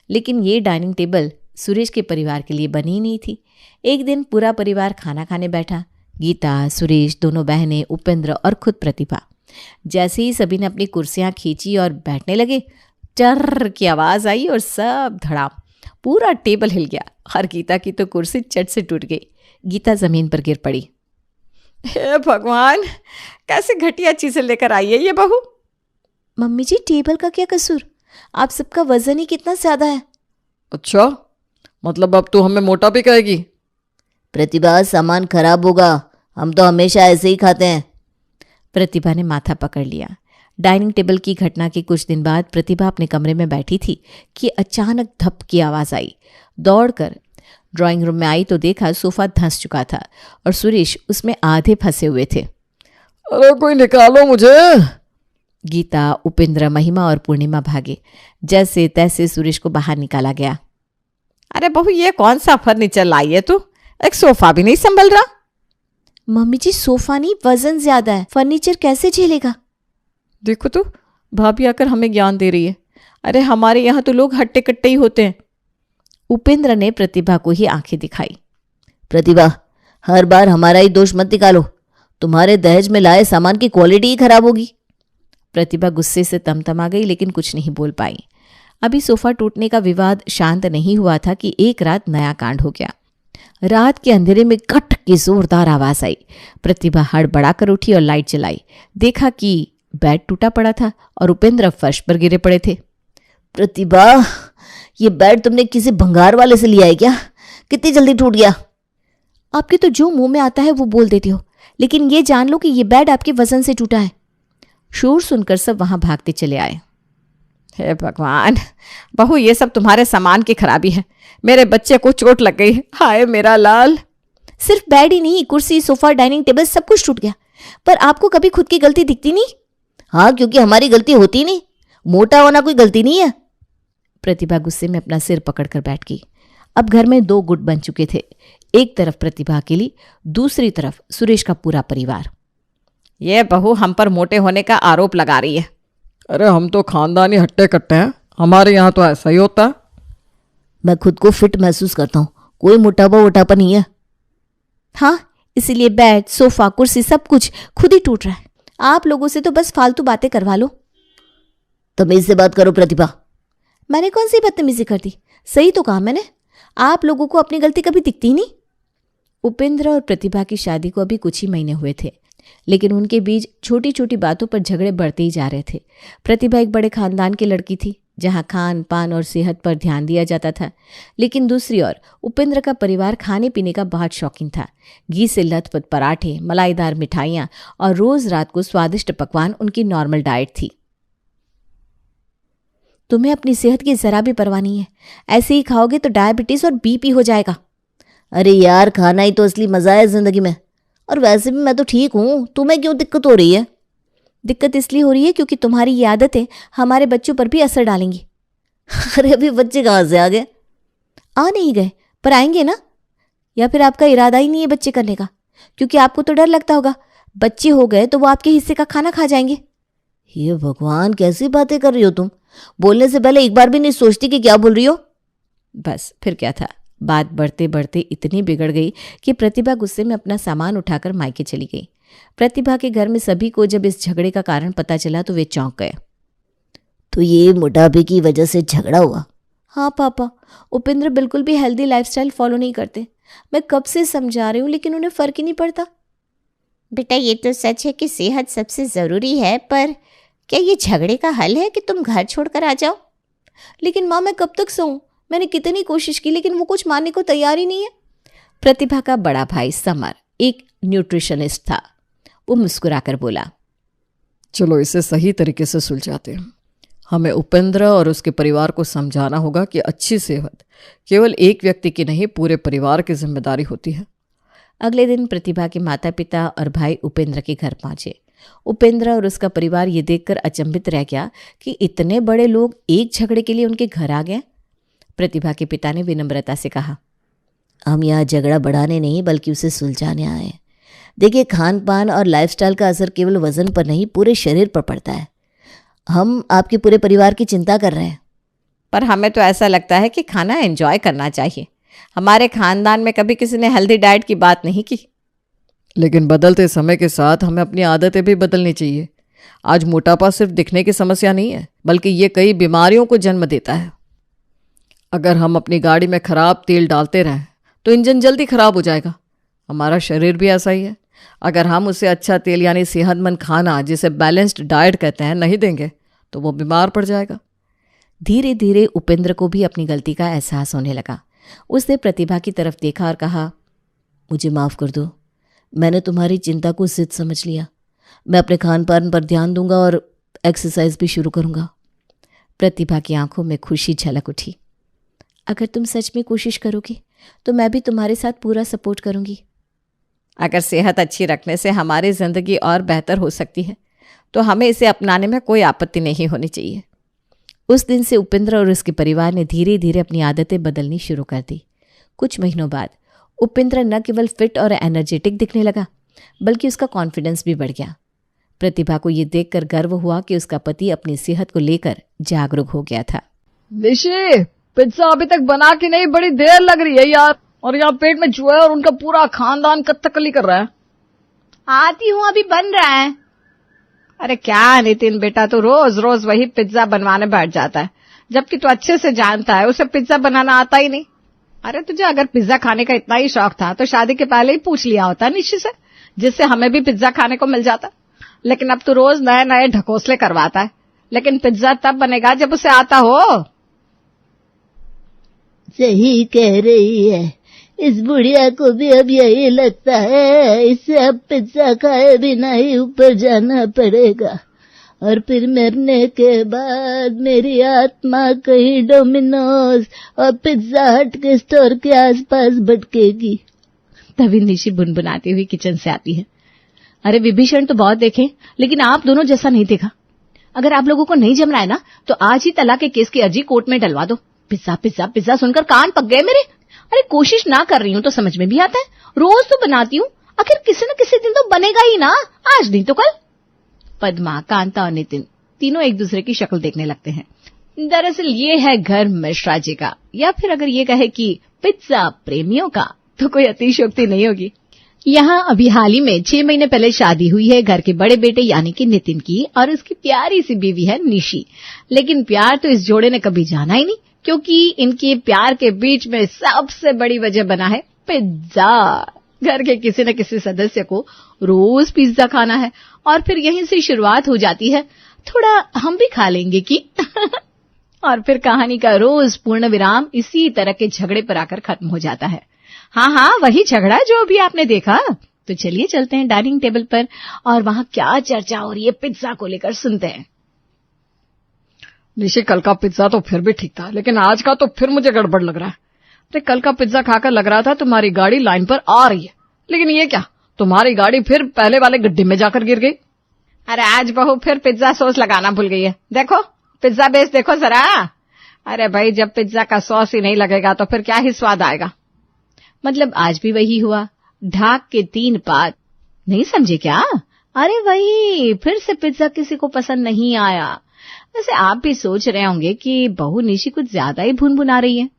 लेकिन ये डाइनिंग टेबल सुरेश के परिवार के लिए बनी ही नहीं थी। एक दिन पूरा परिवार खाना खाने बैठा, गीता, सुरेश, दोनों बहनें, उपेंद्र और खुद प्रतिभा। जैसे ही सभी ने अपनी कुर्सियां खींची और बैठने लगे, चर्र की आवाज आई और सब धड़ाम, पूरा टेबल हिल गया और गीता की तो कुर्सी चट से टूट गई। गीता जमीन पर गिर पड़ी। हे भगवान, कैसे घटिया चीजें लेकर आई है ये बहू। मम्मी जी, टेबल का क्या कसूर? आप सबका वजन ही कितना ज्यादा है। अच्छा, मतलब अब तू हमें मोटा भी कहेगी? प्रतिभा, सामान खराब होगा, हम तो हमेशा ऐसे ही खाते हैं। प्रतिभा ने माथा पकड़ लिया। डाइनिंग टेबल की घटना के कुछ दिन बाद प्रतिभा अपने कमरे में बैठी थी कि अचानक धप की आवाज आई। दौड़कर ड्राइंग रूम में आई तो देखा सोफा धंस चुका था और सुरेश उसमें आधे फंसे हुए थे। अरे कोई निकालो मुझे। गीता, उपेंद्र, महिमा और पूर्णिमा भागे। जैसे तैसे सुरेश को बाहर निकाला गया। अरे बहू, ये कौन सा फर्नीचर लाई है तू? एक सोफा भी नहीं संभल रहा। मम्मी जी, सोफा नहीं, वजन ज्यादा है, फर्नीचर कैसे झेलेगा? देखो तो, भाभी आकर हमें ज्ञान दे रही है। अरे हमारे यहाँ तो लोग हट्टे कट्टे ही होते हैं। उपेंद्र ने प्रतिभा को ही आंखें दिखाई। प्रतिभा, हर बार हमारा ही दोष मत निकालो, तुम्हारे दहेज में लाए सामान की क्वालिटी ही खराब होगी। प्रतिभा गुस्से से तमतमा गई, लेकिन कुछ नहीं बोल पाई। अभी सोफा टूटने का विवाद शांत नहीं हुआ था कि एक रात नया कांड हो गया। रात के अंधेरे में खट की जोरदार आवाज आई। प्रतिभा हड़बड़ा कर उठी और लाइट जलाई। देखा कि बेड टूटा पड़ा था और उपेंद्र फर्श पर गिरे पड़े थे। प्रतिभा, ये बेड तुमने किसी भंगार वाले से लिया है क्या? कितनी जल्दी टूट गया? आपके तो जो मुंह में आता है वो बोल देते हो, लेकिन ये जान लो कि ये बेड आपके वजन से टूटा है। शोर सुनकर सब वहां भागते चले आए। हे भगवान, बहू, ये सब तुम्हारे सामान की खराबी है। मेरे बच्चे को चोट लग गई। हाय मेरा लाल। सिर्फ बेड ही नहीं, कुर्सी, सोफा, डाइनिंग टेबल सब कुछ टूट गया। पर आपको कभी खुद की गलती दिखती नहीं? हाँ, क्योंकि हमारी गलती होती नहीं। मोटा होना कोई गलती नहीं है। प्रतिभा गुस्से में अपना सिर पकड़कर बैठ गई। अब घर में दो गुट बन चुके थे। एक तरफ प्रतिभा अकेली, दूसरी तरफ सुरेश का पूरा परिवार। ये बहू हम पर मोटे होने का आरोप लगा रही है। अरे हम तो खानदानी हट्टे कट्टे हैं, हमारे यहाँ तो ऐसा ही होता है। मैं खुद को फिट महसूस करता हूँ, कोई मोटापा नहीं है। हाँ, इसीलिए बेड, सोफा, कुर्सी सब कुछ खुद ही टूट रहा है। आप लोगों से तो बस फालतू बातें करवा लो। तमीज से बात करो प्रतिभा। मैंने कौन सी बदतमीजी कर दी? सही तो कहा मैंने। आप लोगों को अपनी गलती कभी दिखती नहीं। उपेंद्र और प्रतिभा की शादी को अभी कुछ ही महीने हुए थे, लेकिन उनके बीच छोटी छोटी बातों पर झगड़े बढ़ते ही जा रहे थे। प्रतिभा एक बड़े खानदान की लड़की थी, जहां खान पान और सेहत पर ध्यान दिया जाता था, लेकिन दूसरी ओर उपेंद्र का परिवार खाने पीने का बहुत शौकीन था। घी से लथपथ पराठे, मलाईदार मिठाइयाँ और रोज रात को स्वादिष्ट पकवान उनकी नॉर्मल डाइट थी। तुम्हें अपनी सेहत की जरा भी परवाह नहीं है। ऐसे ही खाओगे तो डायबिटीज और बीपी हो जाएगा। अरे यार, खाना ही तो असली मजा है जिंदगी में। और वैसे भी मैं तो ठीक हूँ, तुम्हें क्यों दिक्कत हो रही है? दिक्कत इसलिए हो रही है क्योंकि तुम्हारी ये आदतें हमारे बच्चों पर भी असर डालेंगी। अरे अभी बच्चे कहाँ से आ गए? आ नहीं गए, पर आएंगे ना। या फिर आपका इरादा ही नहीं है बच्चे करने का? क्योंकि आपको तो डर लगता होगा बच्चे हो गए तो वो आपके हिस्से का खाना खा जाएंगे। ये भगवान, कैसी बातें कर रही हो तुम? बोलने से पहले एक बार भी नहीं सोचती कि क्या बोल रही हो। बस फिर क्या था, बात बढ़ते बढ़ते इतनी बिगड़ गई कि प्रतिभा गुस्से में अपना सामान उठाकर मायके चली गई। प्रतिभा के घर में सभी को जब इस झगड़े का कारण पता चला तो वे चौंक गए। तो ये मोटापे की वजह से झगड़ा हुआ? हाँ पापा, उपेंद्र बिल्कुल भी हेल्दी लाइफस्टाइल फॉलो नहीं करते। मैं कब से समझा रही हूँ, लेकिन उन्हें फर्क ही नहीं पड़ता। बेटा, ये तो सच है कि सेहत सबसे जरूरी है, पर क्या ये झगड़े का हल है कि तुम घर छोड़कर आ जाओ? लेकिन माँ, मैं कब तक सोऊं? मैंने कितनी कोशिश की, लेकिन वो कुछ मानने को तैयार ही नहीं है। प्रतिभा का बड़ा भाई समर एक न्यूट्रिशनिस्ट था। वो मुस्कुराकर बोला, चलो इसे सही तरीके से सुलझाते हैं। हमें उपेंद्र और उसके परिवार को समझाना होगा कि अच्छी सेहत केवल एक व्यक्ति की नहीं, पूरे परिवार की जिम्मेदारी होती है। अगले दिन प्रतिभा के माता पिता और भाई उपेंद्र के घर पहुंचे। उपेंद्र और उसका परिवार ये देखकर अचंभित रह गया कि इतने बड़े लोग एक झगड़े के लिए उनके घर आ गए। प्रतिभा के पिता ने विनम्रता से कहा, हम यहाँ झगड़ा बढ़ाने नहीं बल्कि उसे सुलझाने आए हैं। देखिए, खान पान और लाइफस्टाइल का असर केवल वजन पर नहीं पूरे शरीर पर पड़ता है। हम आपके पूरे परिवार की चिंता कर रहे हैं। पर हमें तो ऐसा लगता है कि खाना एंजॉय करना चाहिए। हमारे खानदान में कभी किसी ने हेल्दी डाइट की बात नहीं की। लेकिन बदलते समय के साथ हमें अपनी आदतें भी बदलनी चाहिए। आज मोटापा सिर्फ दिखने की समस्या नहीं है, बल्कि ये कई बीमारियों को जन्म देता है। अगर हम अपनी गाड़ी में खराब तेल डालते रहें तो इंजन जल्दी खराब हो जाएगा। हमारा शरीर भी ऐसा ही है। अगर हम उसे अच्छा तेल यानी सेहतमंद खाना, जिसे बैलेंस्ड डाइट कहते हैं, नहीं देंगे तो वो बीमार पड़ जाएगा। धीरे धीरे उपेंद्र को भी अपनी गलती का एहसास होने लगा। उसने प्रतिभा की तरफ देखा और कहा, मुझे माफ़ कर दो, मैंने तुम्हारी चिंता को जिद समझ लिया। मैं अपने खान पान पर ध्यान दूंगा और एक्सरसाइज भी शुरू करूंगा। प्रतिभा की आंखों में खुशी झलक उठी। अगर तुम सच में कोशिश करोगे तो मैं भी तुम्हारे साथ पूरा सपोर्ट करूंगी। अगर सेहत अच्छी रखने से हमारी ज़िंदगी और बेहतर हो सकती है तो हमें इसे अपनाने में कोई आपत्ति नहीं होनी चाहिए। उस दिन से उपेंद्र और उसके परिवार ने धीरे धीरे अपनी आदतें बदलनी शुरू कर दी। कुछ महीनों बाद उपेंद्र न केवल फिट और एनर्जेटिक दिखने लगा, बल्कि उसका कॉन्फिडेंस भी बढ़ गया। प्रतिभा को ये देखकर गर्व हुआ कि उसका पति अपनी सेहत को लेकर जागरूक हो गया था। निशी, पिज्जा अभी तक बना के नहीं, बड़ी देर लग रही है यार। और यहाँ पेट में चूहा है और उनका पूरा खानदान कत्तकली कर रहा है। आती हूँ, अभी बन रहा है। अरे क्या नितिन बेटा, तो रोज रोज वही पिज्जा बनवाने बैठ जाता है, जबकि तू अच्छे से जानता है उसे पिज्जा बनाना आता ही नहीं। अरे तुझे अगर पिज्जा खाने का इतना ही शौक था तो शादी के पहले ही पूछ लिया होता निशी से, जिससे हमें भी पिज्जा खाने को मिल जाता। लेकिन अब तू रोज नए नए ढकोसले करवाता है। लेकिन पिज्जा तब बनेगा जब उसे आता हो। सही कह रही है, इस बुढ़िया को भी अब यही लगता है, इसे अब पिज्जा खाए बिना ही ऊपर जाना पड़ेगा। और फिर मरने के बाद मेरी आत्मा कहीं डोमिनोज और पिज्जा हट के स्टोर के आसपास भटकेगी। तभी निशी बुनबुनाती हुई किचन से आती है। अरे विभीषण तो बहुत देखे, लेकिन आप दोनों जैसा नहीं देखा। अगर आप लोगों को नहीं जम रहा है ना तो आज ही तलाक के केस की अर्जी कोर्ट में डलवा दो। पिज्जा पिज्जा पिज्जा सुनकर कान पक गए मेरे। अरे कोशिश ना कर रही हूँ तो समझ में भी आता है, रोज तो बनाती हूँ, आखिर किसी न किसी दिन तो बनेगा ही ना, आज नहीं तो कल। पद्मा, कांता और नितिन तीनों एक दूसरे की शक्ल देखने लगते हैं। दरअसल ये है घर मिश्रा जी का, या फिर अगर ये कहे कि पिज्जा प्रेमियों का, तो कोई अतिशयोक्ति नहीं होगी। यहाँ अभी हाल ही में 6 महीने पहले शादी हुई है घर के बड़े बेटे यानी कि नितिन की, और उसकी प्यारी सी बीवी है निशी। लेकिन प्यार तो इस जोड़े ने कभी जाना ही नहीं, क्योंकि इनके प्यार के बीच में सबसे बड़ी वजह बना है पिज्जा। घर के किसी न किसी सदस्य को रोज पिज्जा खाना है और फिर यहीं से शुरुआत हो जाती है, थोड़ा हम भी खा लेंगे कि और फिर कहानी का रोज पूर्ण विराम इसी तरह के झगड़े पर आकर खत्म हो जाता है। हाँ, वही झगड़ा जो अभी आपने देखा। तो चलिए चलते हैं डाइनिंग टेबल पर और वहां क्या चर्चा हो रही है पिज्जा को लेकर सुनते हैं। निशी, कल का पिज्जा तो फिर भी ठीक था, लेकिन आज का तो फिर मुझे गड़बड़ लग रहा है। अरे कल का पिज्जा खाकर लग रहा था तुम्हारी गाड़ी लाइन पर आ रही है, लेकिन ये क्या, तुम्हारी गाड़ी फिर पहले वाले गड्ढे में जाकर गिर गई। अरे आज बहू फिर पिज्जा सॉस लगाना भूल गई है। देखो पिज्जा बेस देखो जरा। अरे भाई, जब पिज्जा का सॉस ही नहीं लगेगा तो फिर क्या ही स्वाद आएगा। मतलब आज भी वही हुआ, ढाक के 3 पात। नहीं समझे क्या? अरे वही, फिर से पिज्जा किसी को पसंद नहीं आया। वैसे आप भी सोच रहे होंगे कि बहू निशी कुछ ज्यादा ही भुनभुना रही है।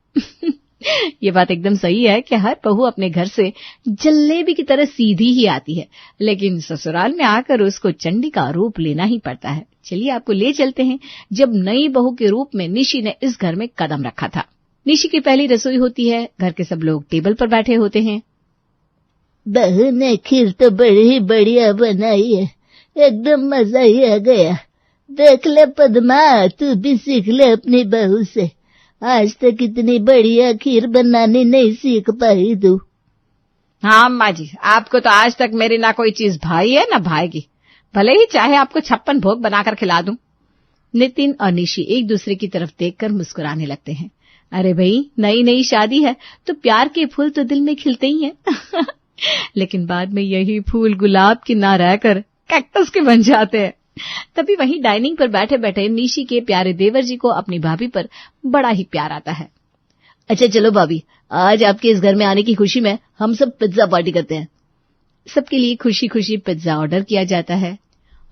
ये बात एकदम सही है कि हर बहू अपने घर से जलेबी की तरह सीधी ही आती है, लेकिन ससुराल में आकर उसको चंडी का रूप लेना ही पड़ता है। चलिए आपको ले चलते हैं जब नई बहू के रूप में निशी ने इस घर में कदम रखा था। निशी की पहली रसोई होती है, घर के सब लोग टेबल पर बैठे होते हैं। बहू ने खीर तो बड़ी बढ़िया बनाई है, एकदम मजा ही आ गया। देख ले पद्मा, तू भी सीख ले अपनी बहू से। आज तक इतनी बढ़िया खीर बनानी नहीं सीख पाई तू। हाँ अम्मा जी, आपको तो आज तक मेरी ना कोई चीज भाई है ना भाएगी, भले ही चाहे आपको 56 भोग बनाकर खिला दूं। नितिन और निशी एक दूसरे की तरफ देखकर मुस्कुराने लगते हैं। अरे भाई, नई नई शादी है तो प्यार के फूल तो दिल में खिलते ही हैं। लेकिन बाद में यही फूल गुलाब की ना रहकर कैक्टस के बन जाते हैं। तभी वहीं डाइनिंग पर बैठे बैठे निशी के प्यारे देवर जी को अपनी भाभी पर बड़ा ही प्यार आता है। अच्छा चलो भाभी, आज आपके इस घर में आने की खुशी में हम सब पिज्जा पार्टी करते हैं। सबके लिए खुशी खुशी पिज्जा ऑर्डर किया जाता है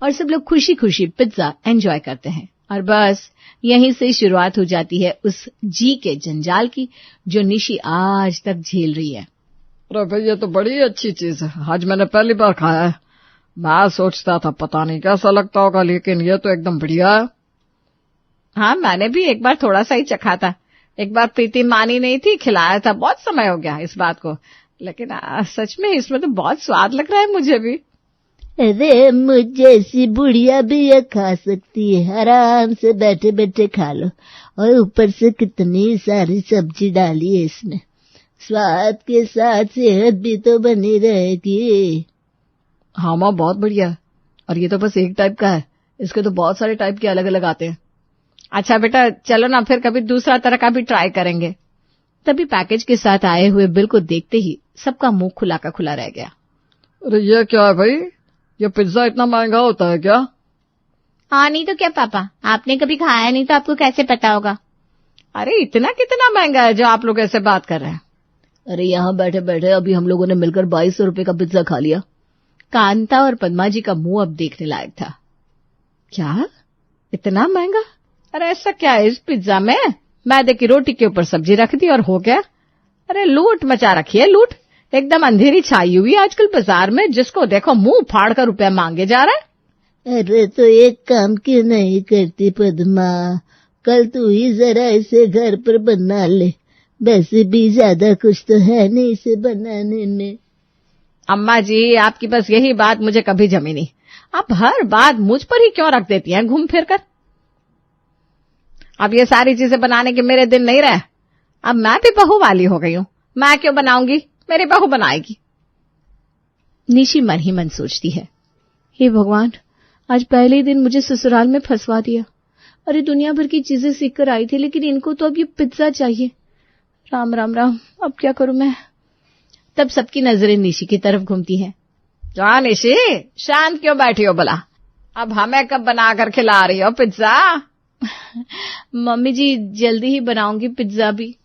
और सब लोग खुशी खुशी पिज्जा एंजॉय करते हैं। और बस यहीं से शुरुआत हो जाती है उस जी के जंजाल की जो निशी आज तक झेल रही है। अरे भाई ये तो बड़ी अच्छी चीज है, आज मैंने पहली बार खाया है। मैं सोचता था पता नहीं कैसा लगता होगा, लेकिन ये तो एकदम बढ़िया है। हाँ, मैंने भी एक बार थोड़ा सा ही चखा था। एक बार प्रीति मानी नहीं थी, खिलाया था, बहुत समय हो गया इस बात को, लेकिन सच में इसमें तो बहुत स्वाद लग रहा है मुझे भी। अरे मुझ जैसी बुढ़िया भी ये खा सकती है, आराम से बैठे बैठे खा लो। और ऊपर से कितनी सारी सब्जी डाली है इसमें, स्वाद के साथ सेहत भी तो बनी रहेगी। हाँ माँ, बहुत बढ़िया। और ये तो बस एक टाइप का है, इसके तो बहुत सारे टाइप के अलग अलग आते हैं। अच्छा बेटा चलो ना, फिर कभी दूसरा तरह का भी ट्राई करेंगे। तभी पैकेज के साथ आए हुए बिल को देखते ही सबका मुंह खुला का खुला रह गया। अरे ये क्या है भाई, ये पिज्जा इतना महंगा होता है क्या? हाँ नहीं तो क्या पापा, आपने कभी खाया नहीं तो आपको कैसे पता होगा। अरे इतना कितना महंगा है जो आप लोग ऐसे बात कर रहे हैं। अरे यहाँ बैठे बैठे अभी हम लोगों ने मिलकर 2200 रुपए का पिज्जा खा लिया। कांता और पद्मा जी का मुंह अब देखने लायक था। क्या, इतना महंगा? अरे ऐसा क्या है इस पिज्जा में? मैदे की रोटी के ऊपर सब्जी रख दी और हो गया। अरे लूट मचा रखी है, लूट। एकदम अंधेरी छाई हुई आजकल बाजार में, जिसको देखो मुंह फाड़ कर रुपया मांगे जा रहा है। अरे तो एक काम क्यों नहीं करती पद्मा, कल तू ही जरा इसे घर पर बना ले, वैसे भी ज्यादा कुछ तो है नहीं इसे बनाने में। अम्मा जी आपकी बस यही बात मुझे कभी जमी नहीं, आप हर बात मुझ पर ही क्यों रख देती हैं घूम फिर कर। अब ये सारी चीजें बनाने के मेरे दिन नहीं रहे, अब मैं भी बहू वाली हो गई हूं, मैं क्यों बनाऊंगी, मेरी बहू बनाएगी। निशी मन ही मन सोचती है, हे भगवान, आज पहले ही दिन मुझे ससुराल में फंसवा दिया। अरे दुनिया भर की चीजें सीख कर आई थी, लेकिन इनको तो अब ये पिज्जा चाहिए। राम राम राम, अब क्या करूं मैं। तब सबकी नजरें निशी की तरफ घूमती हैं। क्या निशी, शांत क्यों बैठी हो भला? अब हमें कब बनाकर खिला रही हो पिज्जा? मम्मी जी जल्दी ही बनाऊंगी पिज्जा भी।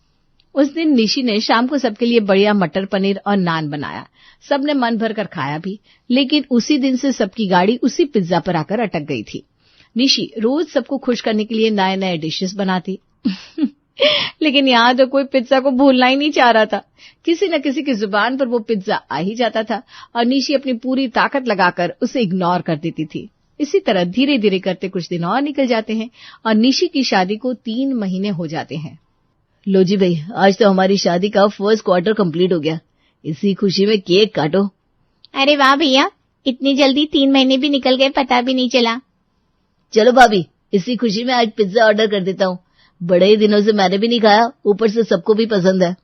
उस दिन निशी ने शाम को सबके लिए बढ़िया मटर पनीर और नान बनाया। सबने मन भर कर खाया भी, लेकिन उसी दिन से सबकी गाड़ी उसी पिज्जा पर आकर अटक गई थी। निशी रोज सबको खुश करने के लिए नए नए डिशेस बनाती लेकिन यहाँ तो कोई पिज्जा को भूलना ही नहीं चाह रहा था। किसी न किसी की जुबान पर वो पिज्जा आ ही जाता था और निशी अपनी पूरी ताकत लगाकर उसे इग्नोर कर देती थी। इसी तरह धीरे धीरे करते कुछ दिन और निकल जाते हैं और निशी की शादी को 3 महीने हो जाते हैं। लो जी भाई, आज तो हमारी शादी का फर्स्ट क्वार्टर कंप्लीट हो गया, इसी खुशी में केक काटो। अरे वाह भैया, इतनी जल्दी 3 महीने भी निकल गए, पता भी नहीं चला। चलो भाभी, इसी खुशी में आज पिज्जा ऑर्डर कर देता हूँ, बड़े ही दिनों से मैंने भी नहीं खाया, ऊपर से सबको भी पसंद है।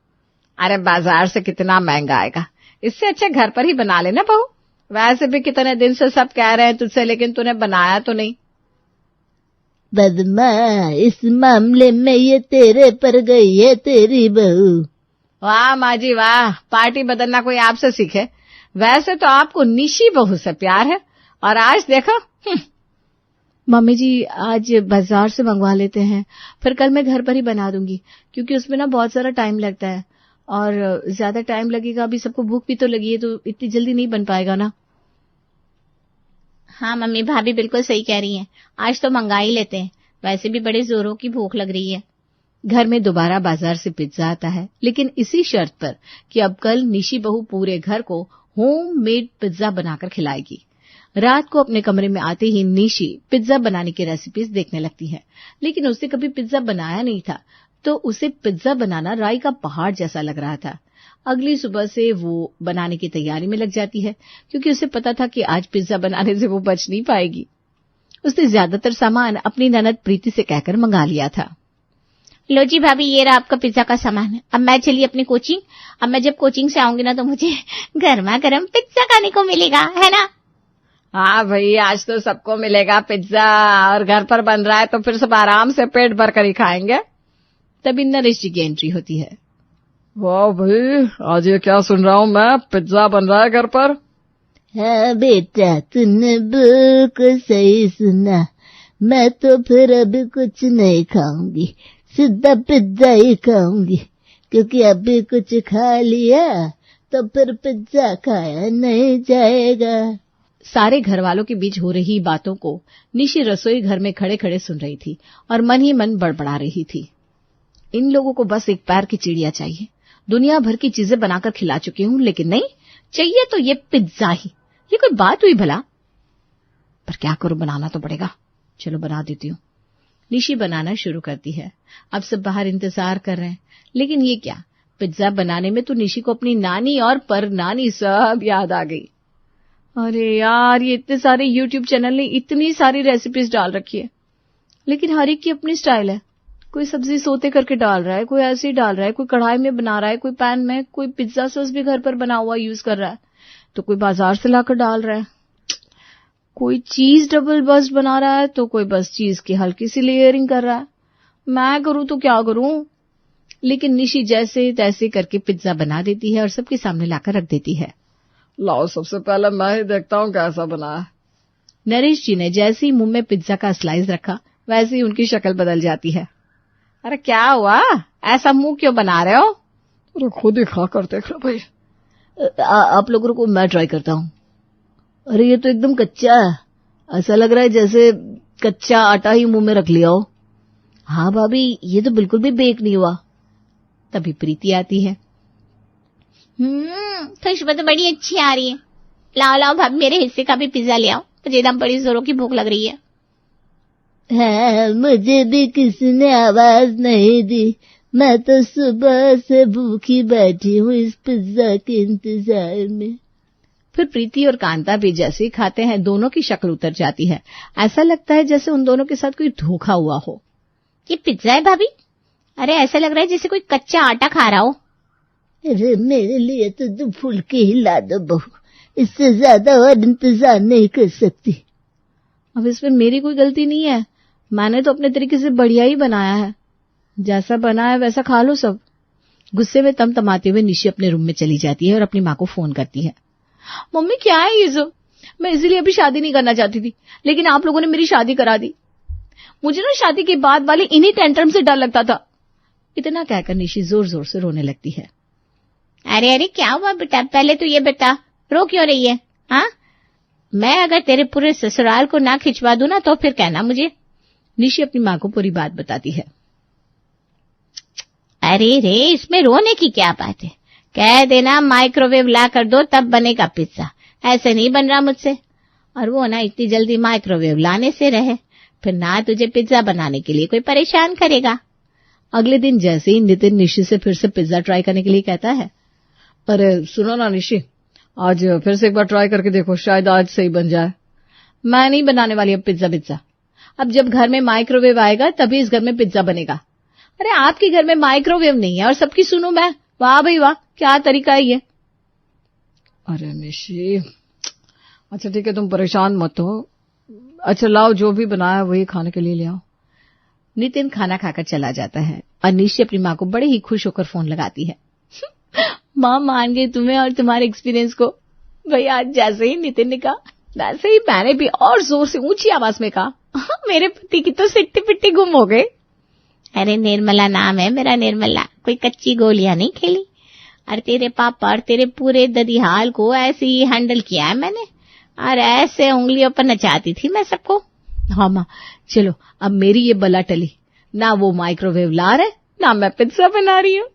अरे बाजार से कितना महंगा आएगा, इससे अच्छा घर पर ही बना लेना बहू। वैसे भी कितने दिन से सब कह रहे हैं तुझसे, लेकिन तूने बनाया तो नहीं। बदमा, इस मामले में ये तेरे पर गई है तेरी बहू। वाह माँ जी वाह, पार्टी बदलना कोई आपसे सीखे। वैसे तो आपको निशी बहू से प्यार है और आज देखो। मम्मी जी आज बाजार से मंगवा लेते हैं, फिर कल मैं घर पर ही बना दूंगी, क्योंकि उसमें ना बहुत सारा टाइम लगता है और ज्यादा टाइम लगेगा। अभी सबको भूख भी तो लगी है, तो इतनी जल्दी नहीं बन पाएगा ना। हाँ मम्मी, भाभी बिल्कुल सही कह रही हैं, आज तो मंगा ही लेते हैं, वैसे भी बड़े जोरों की भूख लग रही है। घर में दोबारा बाजार से पिज्जा आता है, लेकिन इसी शर्त पर कि अब कल निशी बहू पूरे घर को होम मेड पिज्जा बनाकर खिलाएगी। रात को अपने कमरे में आते ही निशी पिज्जा बनाने की रेसिपीज देखने लगती है, लेकिन उसने कभी पिज्जा बनाया नहीं था, तो उसे पिज्जा बनाना राई का पहाड़ जैसा लग रहा था। अगली सुबह से वो बनाने की तैयारी में लग जाती है, क्योंकि उसे पता था कि आज पिज्जा बनाने से वो बच नहीं पाएगी। उसने ज्यादातर सामान अपनी ननद प्रीति से कहकर मंगा लिया था। लो जी भाभी, ये रहा आपका पिज्जा का सामान। अब मैं चली अपनी कोचिंग। अब मैं जब कोचिंग से आऊंगी ना, तो मुझे गर्मा गर्म पिज्जा खाने को मिलेगा, है ना? हाँ भाई, आज तो सबको मिलेगा पिज्जा, और घर पर बन रहा है तो फिर सब आराम से पेट भर कर ही खाएंगे। तभी नरेश जी की एंट्री होती है। वाह भाई, आज ये क्या सुन रहा हूँ मैं, पिज्जा बन रहा है घर पर। हाँ बेटा, तूने बिल्कुल सही सुना। मैं तो फिर अभी कुछ नहीं खाऊंगी, सीधा पिज्जा ही खाऊंगी, क्योंकि अभी कुछ खा लिया तो फिर पिज्जा खाया नहीं जाएगा। सारे घर वालों के बीच हो रही बातों को निशी रसोई घर में खड़े खड़े सुन रही थी और मन ही मन बड़बड़ा रही थी। इन लोगों को बस एक पैर की चिड़िया चाहिए। दुनिया भर की चीजें बनाकर खिला चुकी हूं, लेकिन नहीं, चाहिए तो ये पिज्जा ही। ये कोई बात हुई भला? पर क्या करूं, बनाना तो पड़ेगा। चलो बना देती हूँ। निशी बनाना शुरू करती है। अब सब बाहर इंतजार कर रहे हैं, लेकिन ये क्या, पिज्जा बनाने में तो निशी को अपनी नानी और पर नानी सब याद आ गई। अरे यार, ये इतने सारे YouTube चैनल ने इतनी सारी रेसिपीज डाल रखी है, लेकिन हर एक की अपनी स्टाइल है। कोई सब्जी सोते करके डाल रहा है, कोई ऐसे ही डाल रहा है, कोई कढ़ाई में बना रहा है, कोई पैन में, कोई पिज्जा सॉस भी घर पर बना हुआ यूज कर रहा है, तो कोई बाजार से लाकर डाल रहा है। कोई चीज डबल बस्ट बना रहा है, तो कोई बस चीज की हल्की सी लेयरिंग कर रहा है। मैं करूं तो क्या करूं? लेकिन निशी जैसे तैसे करके पिज्जा बना देती है और सबके सामने लाकर रख देती है। लाओ, सबसे पहले मैं ही देखता हूँ कैसा बना है। नरेश जी ने जैसे ही मुंह में पिज्जा का स्लाइस रखा, वैसे ही उनकी शक्ल बदल जाती है। अरे क्या हुआ, ऐसा मुंह क्यों बना रहे हो? अरे खुद ही खा कर देख लो भाई। आप लोगों को मैं ट्राई करता हूँ। अरे ये तो एकदम कच्चा है, ऐसा लग रहा है जैसे कच्चा आटा ही मुंह में रख लिया हो। हाँ भाभी, ये तो बिल्कुल भी बेक नहीं हुआ। तभी प्रीति आती है। खुशबू तो बड़ी अच्छी आ रही है। लाओ लाओ भाभी, मेरे हिस्से का भी पिज्जा ले आओ, मुझे एकदम बड़ी जोरों की भूख लग रही है। हाँ, मुझे भी किसी ने आवाज नहीं दी। मैं तो सुबह से भूखी बैठी हूँ इस पिज्जा के इंतजार में। फिर प्रीति और कांता भी जैसे ही खाते हैं, दोनों की शक्ल उतर जाती है। ऐसा लगता है जैसे उन दोनों के साथ कोई धोखा हुआ हो। ये पिज्जा है भाभी? अरे ऐसा लग रहा है जैसे कोई कच्चा आटा खा रहा हो। अरे मेरे लिए तो 2 फुलके ही ला दो बहू, इससे ज्यादा और इंतजार नहीं कर सकती। अब इसमें मेरी कोई गलती नहीं है, मैंने तो अपने तरीके से बढ़िया ही बनाया है। जैसा बना है वैसा खा लो सब। गुस्से में तमतमाते हुए निशी अपने रूम में चली जाती है और अपनी माँ को फोन करती है। मम्मी क्या है ये सब? मैं इसीलिए अभी शादी नहीं करना चाहती थी, लेकिन आप लोगों ने मेरी शादी करा दी। मुझे ना शादी के बाद वाले इन्हीं टेंट्रम से डर लगता था। इतना कहकर निशी जोर जोर से रोने लगती है। अरे अरे क्या हुआ बेटा, पहले तो ये बता, रो क्यों रही है? हाँ, मैं अगर तेरे पूरे ससुराल को ना खिंचवा दूं ना, तो फिर कहना मुझे। निशी अपनी माँ को पूरी बात बताती है। अरे रे, इसमें रोने की क्या बात है? कह देना माइक्रोवेव ला कर दो, तब बनेगा पिज्जा। ऐसे नहीं बन रहा मुझसे। और वो ना इतनी जल्दी माइक्रोवेव लाने से रहे, फिर ना तुझे पिज्जा बनाने के लिए कोई परेशान करेगा। अगले दिन जैसे ही नितिन निशी से फिर से पिज्जा ट्राई करने के लिए कहता है। अरे सुनो ना निशी, आज फिर से एक बार ट्राई करके देखो, शायद आज सही बन जाए। मैं नहीं बनाने वाली अब पिज्जा। अब जब घर में माइक्रोवेव आएगा तभी इस घर में पिज्जा बनेगा। अरे आपके घर में माइक्रोवेव नहीं है और सबकी सुनूं मैं? वाह भाई वाह, क्या तरीका है ये। अरे निशी, अच्छा ठीक है, तुम परेशान मत हो। अच्छा लाओ, जो भी बनाया वही खाने के लिए ले आओ। नितिन खाना खाकर चला जाता है और निशी अपनी माँ को बड़े ही खुश होकर फोन लगाती है। माँ मान गई तुम्हें और तुम्हारे एक्सपीरियंस को। भाई आज जैसे ही नितिन ने कहा, वैसे ही मैंने भी और जोर से ऊंची आवाज में कहा। मेरे पति की तो सिट्टी पिट्टी गुम हो गई। अरे निर्मला नाम है मेरा, निर्मला, कोई कच्ची गोलियां नहीं खेली। और तेरे पापा और तेरे पूरे ददिहाल को ऐसे ही हैंडल किया है मैंने, और ऐसे उंगलियों पर नचाती थी मैं सबको। हाँ माँ, चलो अब मेरी ये बला टली। ना वो माइक्रोवेव ला रहे, ना मैं पिज्जा बना रही हूँ।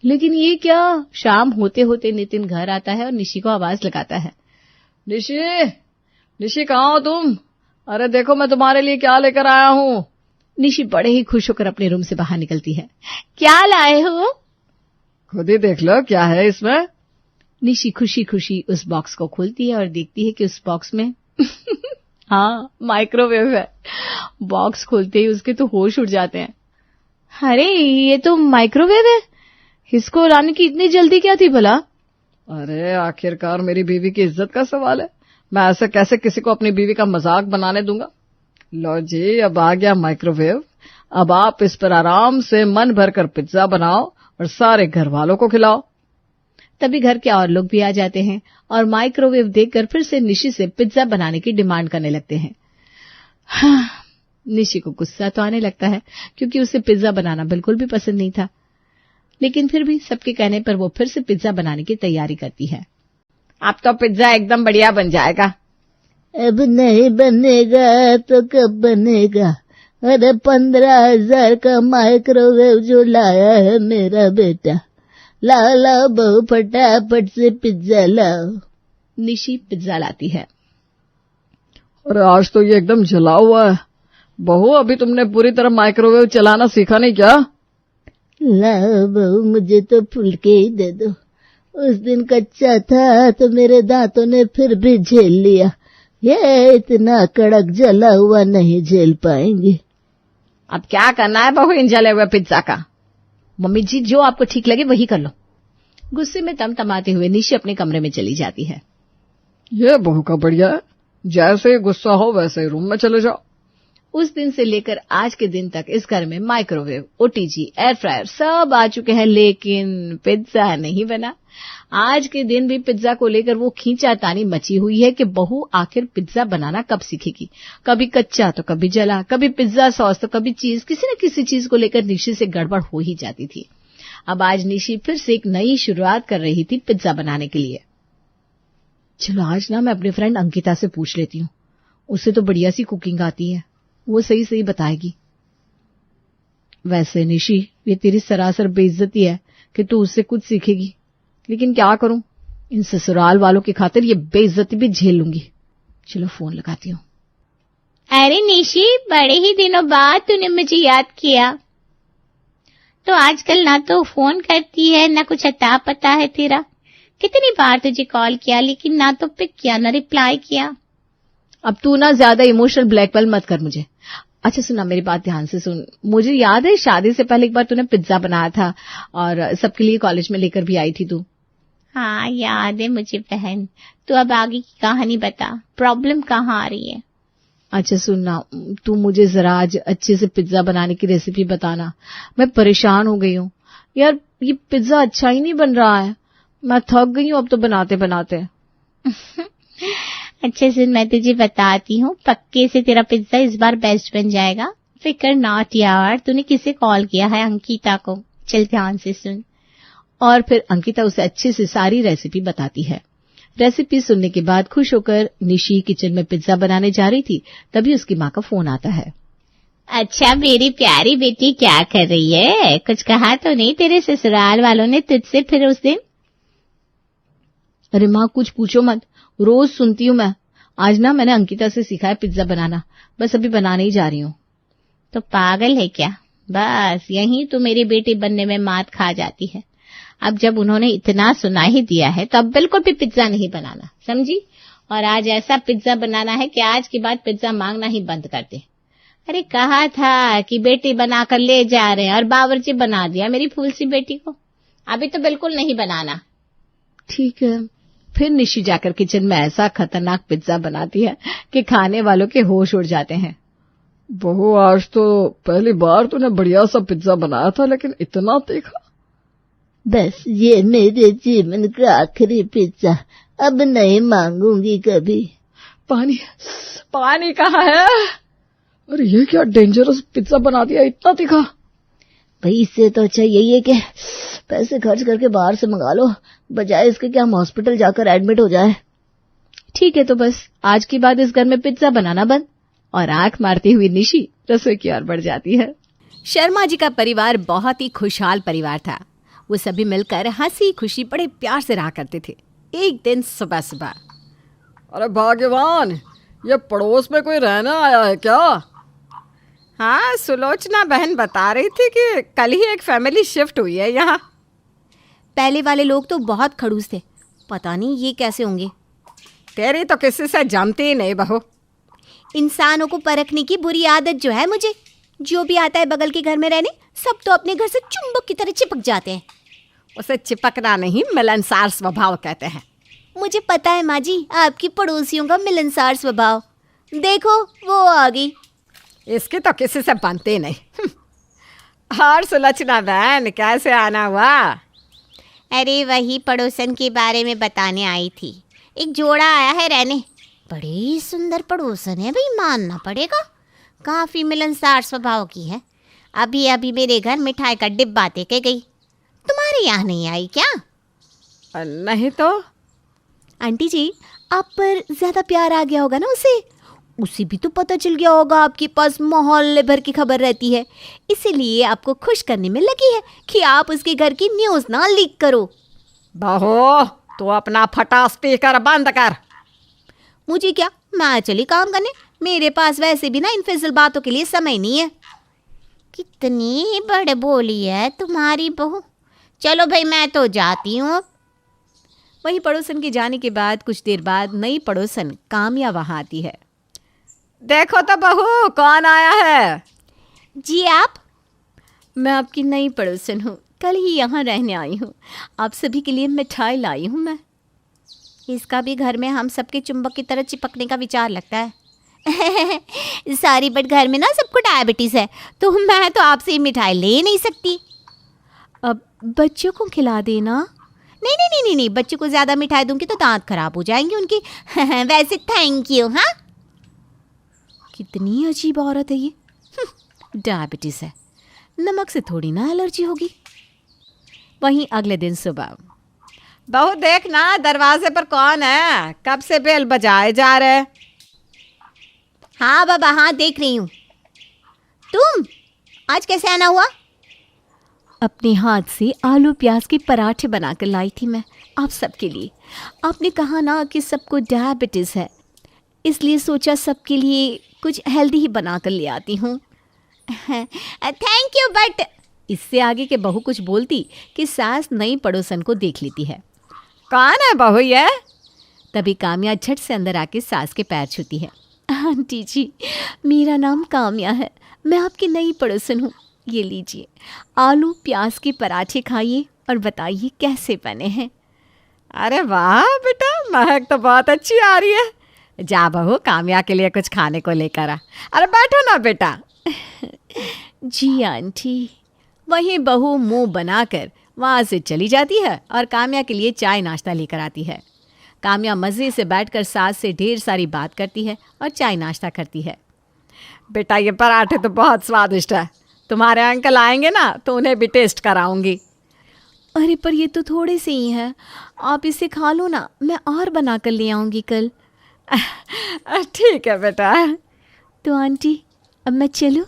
लेकिन ये क्या, शाम होते होते नितिन घर आता है और निशी को आवाज लगाता है। निशी कहाँ हो तुम? अरे देखो मैं तुम्हारे लिए क्या लेकर आया हूँ। निशी बड़े ही खुश होकर अपने रूम से बाहर निकलती है। क्या लाए हो? खुद ही देख लो क्या है इसमें। निशी खुशी खुशी उस बॉक्स को खोलती है और देखती है कि उस बॉक्स में हाँ, माइक्रोवेव है। बॉक्स खोलते ही उसके तो होश उड़ जाते हैं। अरे ये तो माइक्रोवेव है, इसको लाने की इतनी जल्दी क्या थी भला? अरे आखिरकार मेरी बीवी की इज्जत का सवाल है, मैं ऐसे कैसे किसी को अपनी बीवी का मजाक बनाने दूंगा। लो जी, अब आ गया माइक्रोवेव। अब आप इस पर आराम से मन भर कर पिज्जा बनाओ और सारे घर वालों को खिलाओ। तभी घर के और लोग भी आ जाते हैं और माइक्रोवेव देखकर फिर से निशी से पिज्जा बनाने की डिमांड करने लगते हैं। हाँ, निशी को गुस्सा तो आने लगता है क्योंकि उसे पिज्जा बनाना बिल्कुल भी पसंद नहीं था, लेकिन फिर भी सबके कहने पर वो फिर से पिज्जा बनाने की तैयारी करती है। अब तो पिज्जा एकदम बढ़िया बन जाएगा। अब नहीं बनेगा तो कब बनेगा? अरे 15,000 का माइक्रोवेव जो लाया है मेरा बेटा। लाओ बहू, फटाफट से पिज्जा लाओ। निशी पिज्जा लाती है। अरे आज तो ये एकदम जला हुआ है। बहू, अभी तुमने पूरी तरह माइक्रोवेव चलाना सीखा नहीं क्या? लाओ बहू, मुझे तो फुलके ही दे दो। उस दिन कच्चा था तो मेरे दांतों ने फिर भी झेल लिया, ये इतना कड़क जला हुआ नहीं झेल पाएंगे। अब क्या करना है बहू इन जले हुए पिज्जा का? मम्मी जी, जो आपको ठीक लगे वही कर लो। गुस्से में तमतमाते हुए निशी अपने कमरे में चली जाती है। ये बहू का बढ़िया है, जैसे गुस्सा हो वैसे रूम में चले जाओ। उस दिन से लेकर आज के दिन तक इस घर में माइक्रोवेव, ओटीजी, एयर फ्रायर सब आ चुके हैं, लेकिन पिज्जा नहीं बना। आज के दिन भी पिज्जा को लेकर वो खींचातानी मची हुई है कि बहू आखिर पिज्जा बनाना कब सीखेगी। कभी कच्चा तो कभी जला, कभी पिज्जा सॉस तो कभी चीज, किसी न किसी चीज को लेकर निशी से गड़बड़ हो ही जाती थी। अब आज निशी फिर से एक नई शुरुआत कर रही थी पिज्जा बनाने के लिए। चलो आज ना मैं अपने फ्रेंड अंकिता से पूछ लेती हूँ, उसे तो बढ़िया सी कुकिंग आती है, वो सही सही बताएगी। वैसे निशी, ये तेरी सरासर बेइज्जती है कि तू उससे कुछ सीखेगी, लेकिन क्या करूं, इन ससुराल वालों की खातिर ये बेइज्जती भी झेल लूंगी। चलो फोन लगाती हूँ। अरे निशी, बड़े ही दिनों बाद तूने मुझे याद किया। तो आजकल ना तो फोन करती है, ना कुछ अता पता है तेरा। कितनी बार तुझे कॉल किया, लेकिन ना तो पिक किया ना रिप्लाई किया। अब तू ना ज्यादा इमोशनल ब्लैकमेल मत कर मुझे। अच्छा सुना, मेरी बात ध्यान से सुन। मुझे याद है शादी से पहले एक बार तूने पिज्जा बनाया था और सबके लिए कॉलेज में लेकर भी आई थी तू। हाँ याद है मुझे बहन। तो अब आगे की कहानी बता, प्रॉब्लम कहाँ आ रही है? अच्छा सुनना, तू मुझे जरा आज अच्छे से पिज्जा बनाने की रेसिपी बताना। मैं परेशान हो गई हूँ यार, ये पिज्जा अच्छा ही नहीं बन रहा है। मैं थक गई हूँ अब तो बनाते बनाते। अच्छे से मैं तुझे बताती हूँ, पक्के से तेरा पिज्जा इस बार बेस्ट बन जाएगा। फिकर नॉट यार। तूने किसे कॉल किया है? अंकिता को। चल ध्यान से सुन। और फिर अंकिता उसे अच्छे से सारी रेसिपी बताती है। रेसिपी सुनने के बाद खुश होकर निशी किचन में पिज्जा बनाने जा रही थी, तभी उसकी माँ का फोन आता है। अच्छा मेरी प्यारी बेटी, क्या कर रही है? कुछ कहा तो नहीं तेरे ससुराल वालों ने तुझसे फिर उस दिन? अरे माँ कुछ पूछो मत, रोज सुनती हूँ मैं। आज ना मैंने अंकिता से सीखा है पिज्जा बनाना, बस अभी बनाने ही जा रही हूँ। तो पागल है क्या? बस यही तो मेरी बेटी बनने में मात खा जाती है। अब जब उन्होंने इतना सुना ही दिया है तो अब बिल्कुल भी पिज्जा नहीं बनाना, समझी? और आज ऐसा पिज्जा बनाना है कि आज के बाद पिज्जा मांगना ही बंद कर दे। अरे कहा था कि बेटी बनाकर ले जा रहे हैं और बावर्ची बना दिया मेरी फूल सी बेटी को। अभी तो बिल्कुल नहीं बनाना। ठीक है। फिर निशी जाकर किचन में ऐसा खतरनाक पिज्जा बनाती है कि खाने वालों के होश उड़ जाते हैं। बहू, आज तो पहली बार तूने बढ़िया सा पिज्जा बनाया था, लेकिन इतना तीखा। बस ये मेरे जीवन का आखिरी पिज्जा, अब नहीं मांगूंगी कभी। पानी, पानी कहाँ है? अरे ये क्या डेंजरस पिज्जा बना दिया, इतना तीखा। भाई इससे तो अच्छा यही है कि पैसे खर्च करके बाहर से मंगा लो, बजाय इसके कि हम हॉस्पिटल जाकर एडमिट हो जाए। ठीक है, तो बस आज के बाद इस घर में पिज्जा बनाना बंद। और आंख मारती हुई निशी रसोई की ओर बढ़ जाती है। शर्मा जी का परिवार बहुत ही खुशहाल परिवार था। वो सभी मिलकर हंसी खुशी बड़े प्यार से रहा करते थे। एक दिन सुबह सुबह, अरे भाग्यवान, ये पड़ोस में कोई रहना आया है क्या? हाँ, सुलोचना बहन बता रही थी कि कल ही एक फैमिली शिफ्ट हुई है यहाँ। पहले वाले लोग तो बहुत खड़ूस थे, पता नहीं ये कैसे होंगे। तेरी तो किसी से जमती ही नहीं बहू। इंसानों को परखने की बुरी आदत जो है मुझे। जो भी आता है बगल के घर में रहने, सब तो अपने घर से चुंबक की तरह चिपक जाते हैं। उसे चिपकना नहीं, मिलनसार स्वभाव कहते हैं। मुझे पता है माँ जी, आपकी पड़ोसियों का मिलनसार स्वभाव। देखो वो आ गई। इसकी तो किसी से बनती नहीं। और सुलोचना बहन, कैसे आना हुआ? अरे वही पड़ोसन के बारे में बताने आई थी। एक जोड़ा आया है रहने। बड़े ही सुंदर पड़ोसन है भाई, मानना पड़ेगा। काफी मिलनसार स्वभाव की है। अभी अभी मेरे घर मिठाई का डिब्बा दे के गई। तुम्हारे यहाँ नहीं आई क्या? नहीं तो। आंटी जी, आप पर ज्यादा प्यार आ गया होगा ना उसे भी तो पता चल गया होगा आपके पास मोहल्ले भर की खबर रहती है, इसीलिए आपको खुश करने में लगी है कि आप उसके घर की न्यूज़ ना लीक करो। बहू, तू अपना फटा स्पीकर बंद कर। मुझे क्या, मैं चली काम करने। मेरे पास वैसे भी ना इन फिजूल बातों के लिए समय नहीं है। कितनी बड़े बोली है तुम्हारी बहू। चलो भाई, मैं तो जाती हूँ। वहीं पड़ोसन के जाने के बाद कुछ देर बाद नई पड़ोसन काम्या वहां आती है। देखो तो बहू, कौन आया है? जी आप? मैं आपकी नई पड़ोसन हूँ, कल ही यहाँ रहने आई हूँ। आप सभी के लिए मिठाई लाई हूँ मैं। इसका भी घर में हम सबके चुंबक की तरह चिपकने का विचार लगता है। सॉरी, बट घर में ना सबको डायबिटीज़ है, तो मैं तो आपसे मिठाई ले नहीं सकती। अब बच्चों को खिला देना। नहीं नहीं नहीं नहीं, बच्चों को ज़्यादा मिठाई दूंगी तो दांत खराब हो जाएंगे उनकी। वैसे थैंक यू। हाँ, कितनी अजीब औरत है ये। डायबिटीज़ है, नमक से थोड़ी ना एलर्जी होगी। वहीं अगले दिन सुबह, बहू देखना दरवाजे पर कौन है, कब से बेल बजाए जा रहे। हाँ बाबा, हाँ देख रही हूँ। तुम आज कैसे आना हुआ? अपने हाथ से आलू प्याज के पराठे बनाकर लाई थी मैं आप सबके लिए। आपने कहा ना कि सबको डायबिटीज़ है, इसलिए सोचा सबके लिए कुछ हेल्दी ही बना कर ले आती हूँ। थैंक यू, बट इससे आगे के बहू कुछ बोलती कि सास नई पड़ोसन को देख लेती है। कौन है बहू ये? तभी काम्या झट से अंदर आके सास के पैर छूती है। आंटी जी, मेरा नाम काम्या है, मैं आपकी नई पड़ोसन हूँ। ये लीजिए, आलू प्याज के पराठे खाइए और बताइए कैसे बने हैं। अरे वाह बेटा, महक तो बहुत अच्छी आ रही है। जा बहू, काम्या के लिए कुछ खाने को लेकर आ। अरे बैठो ना बेटा। जी आंटी। वहीं बहू मुंह बनाकर वहाँ से चली जाती है और काम्या के लिए चाय नाश्ता लेकर आती है। काम्या मज़े से बैठकर सास से ढेर सारी बात करती है और चाय नाश्ता करती है। बेटा ये पराठे तो बहुत स्वादिष्ट है, तुम्हारे अंकल आएंगे ना तो उन्हें भी टेस्ट कराऊंगी। अरे पर ये तो थोड़े से ही हैं, आप इसे खा लो ना, मैं और बना कर ले आऊँगी कल। ठीक है बेटा। तो आंटी अब मैं चलूँ?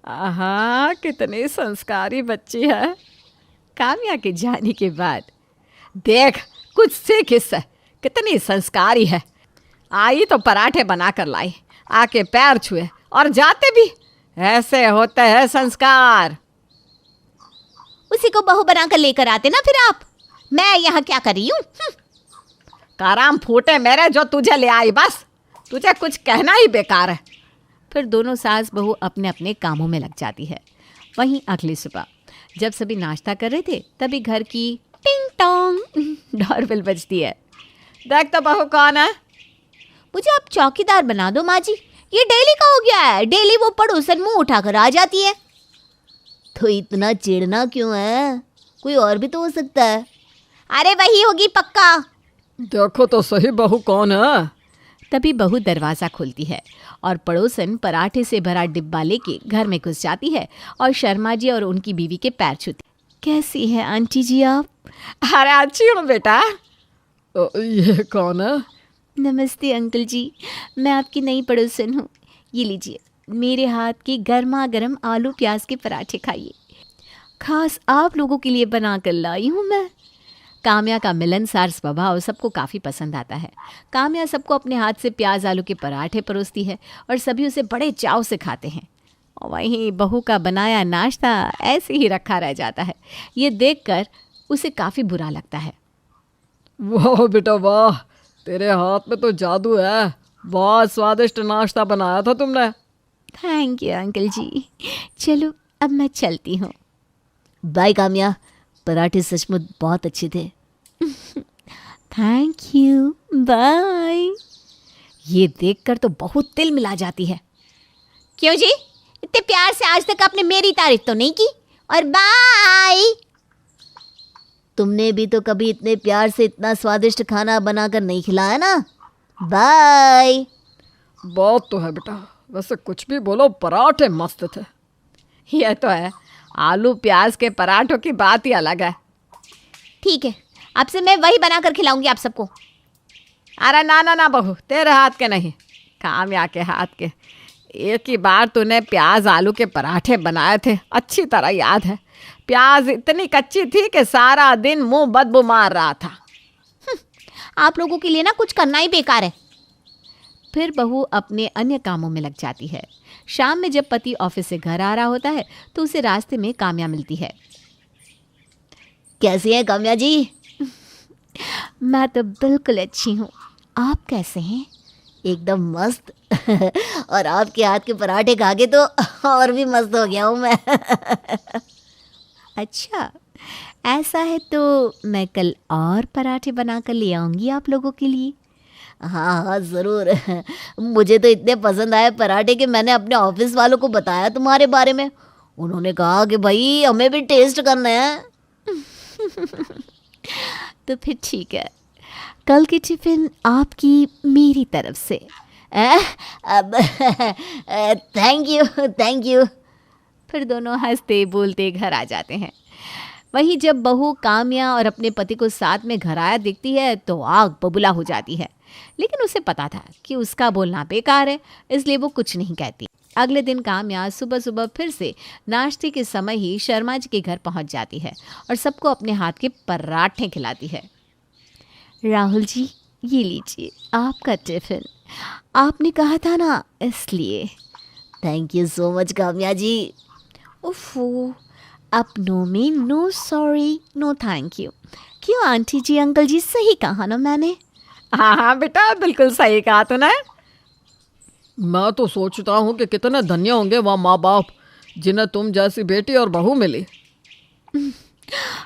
हाँ, कितनी संस्कारी बच्ची है। काम्या के जाने के बाद देख, कुछ सीख इससे, कितनी संस्कारी है। आई तो पराठे बना कर लाई, आके पैर छुए और जाते भी। ऐसे होते हैं संस्कार। उसी को बहू बनाकर लेकर आते ना फिर आप। मैं यहाँ क्या कर रही हूँ? काराम फूटे मेरे जो तुझे ले आई, बस तुझे कुछ कहना ही बेकार है। फिर दोनों सास बहू अपने अपने कामों में लग जाती है। वहीं अगली सुबह जब सभी नाश्ता कर रहे थे तभी घर की टिंग टोंग डोरबेल बजती है। देख तो बहू कौन है। मुझे आप चौकीदार बना दो माँ जी, ये डेली का हो गया है। डेली वो पड़ोसन मुंह उठाकर आ जाती है। तो इतना चिढ़ना क्यों है? कोई और भी तो हो सकता है। अरे वही होगी पक्का। देखो तो सही बहू कौन है। तभी बहू दरवाज़ा खोलती है और पड़ोसन पराठे से भरा डिब्बा लेके घर में घुस जाती है और शर्मा जी और उनकी बीवी के पैर छूती। कैसी है आंटी जी आप? अरे अच्छी हूँ बेटा। ये कौन है? नमस्ते अंकल जी, मैं आपकी नई पड़ोसन हूँ। ये लीजिए, मेरे हाथ के गर्मा गर्म आलू प्याज के पराठे खाइए, खास आप लोगों के लिए बना कर लाई हूँ मैं। काम्या का मिलनसार स्वभाव सबको काफ़ी पसंद आता है। काम्या सबको अपने हाथ से प्याज आलू के पराठे परोसती है और सभी उसे बड़े चाव से खाते हैं। और वहीं बहू का बनाया नाश्ता ऐसे ही रखा रह जाता है। ये देखकर उसे काफ़ी बुरा लगता है। वाह बेटा वाह, तेरे हाथ में तो जादू है। बहुत स्वादिष्ट नाश्ता बनाया था तुमने। थैंक यू अंकल जी। चलो अब मैं चलती हूँ। बाय काम्या, पराठे सचमुच बहुत अच्छे थे। Thank you, bye. ये देखकर तो बहुत तिल मिला जाती है। क्यों जी, इतने प्यार से आज तक आपने मेरी तारीफ तो नहीं की। और बाय। तुमने भी तो कभी इतने प्यार से इतना स्वादिष्ट खाना बनाकर नहीं खिलाया ना। बाय। बात तो है बेटा, वैसे कुछ भी बोलो पराठे मस्त थे। यह तो है, आलू प्याज के पराठों की बात ही अलग है। ठीक है, आपसे मैं वही बनाकर खिलाऊंगी आप सबको। अरे ना ना ना बहू, तेरे हाथ के नहीं, काम्या के हाथ के। एक ही बार तूने प्याज आलू के पराठे बनाए थे, अच्छी तरह याद है। प्याज इतनी कच्ची थी कि सारा दिन मुंह बदबू मार रहा था। आप लोगों के लिए ना कुछ करना ही बेकार है। फिर बहू अपने अन्य कामों में लग जाती है। शाम में जब पति ऑफिस से घर आ रहा होता है तो उसे रास्ते में काम्या मिलती है। कैसी हैं काम्या जी? मैं तो बिल्कुल अच्छी हूँ, आप कैसे हैं? एकदम मस्त। और आपके हाथ के पराठे खा के तो और भी मस्त हो गया हूँ मैं। अच्छा, ऐसा है तो मैं कल और पराठे बनाकर ले आऊंगी आप लोगों के लिए। हाँ हाँ ज़रूर। मुझे तो इतने पसंद आए पराठे कि मैंने अपने ऑफिस वालों को बताया तुम्हारे बारे में। उन्होंने कहा कि भाई हमें भी टेस्ट करना है। तो फिर ठीक है, कल की टिफिन आपकी मेरी तरफ से। Thank you. फिर दोनों हंसते बोलते घर आ जाते हैं। वहीं जब बहू काम्या और अपने पति को साथ में घर आया देखती है तो आग बबूला हो जाती है, लेकिन उसे पता था कि उसका बोलना बेकार है, इसलिए वो कुछ नहीं कहती। अगले दिन काम्या सुबह सुबह फिर से नाश्ते के समय ही शर्मा जी के घर पहुंच जाती है और सबको अपने हाथ के पराठे खिलाती है। राहुल जी, ये लीजिए आपका टिफिन, आपने कहा था ना इसलिए। Thank you so much Kamya ji. ओफो, अपनों में no sorry no thank you. क्यों आंटी जी अंकल जी, सही कहा ना मैंने? हाँ हाँ बेटा, बिल्कुल सही कहा तूने। मैं तो सोचता हूँ कि कितने धन्य होंगे वह माँ बाप जिन्हें तुम जैसी बेटी और बहू मिली।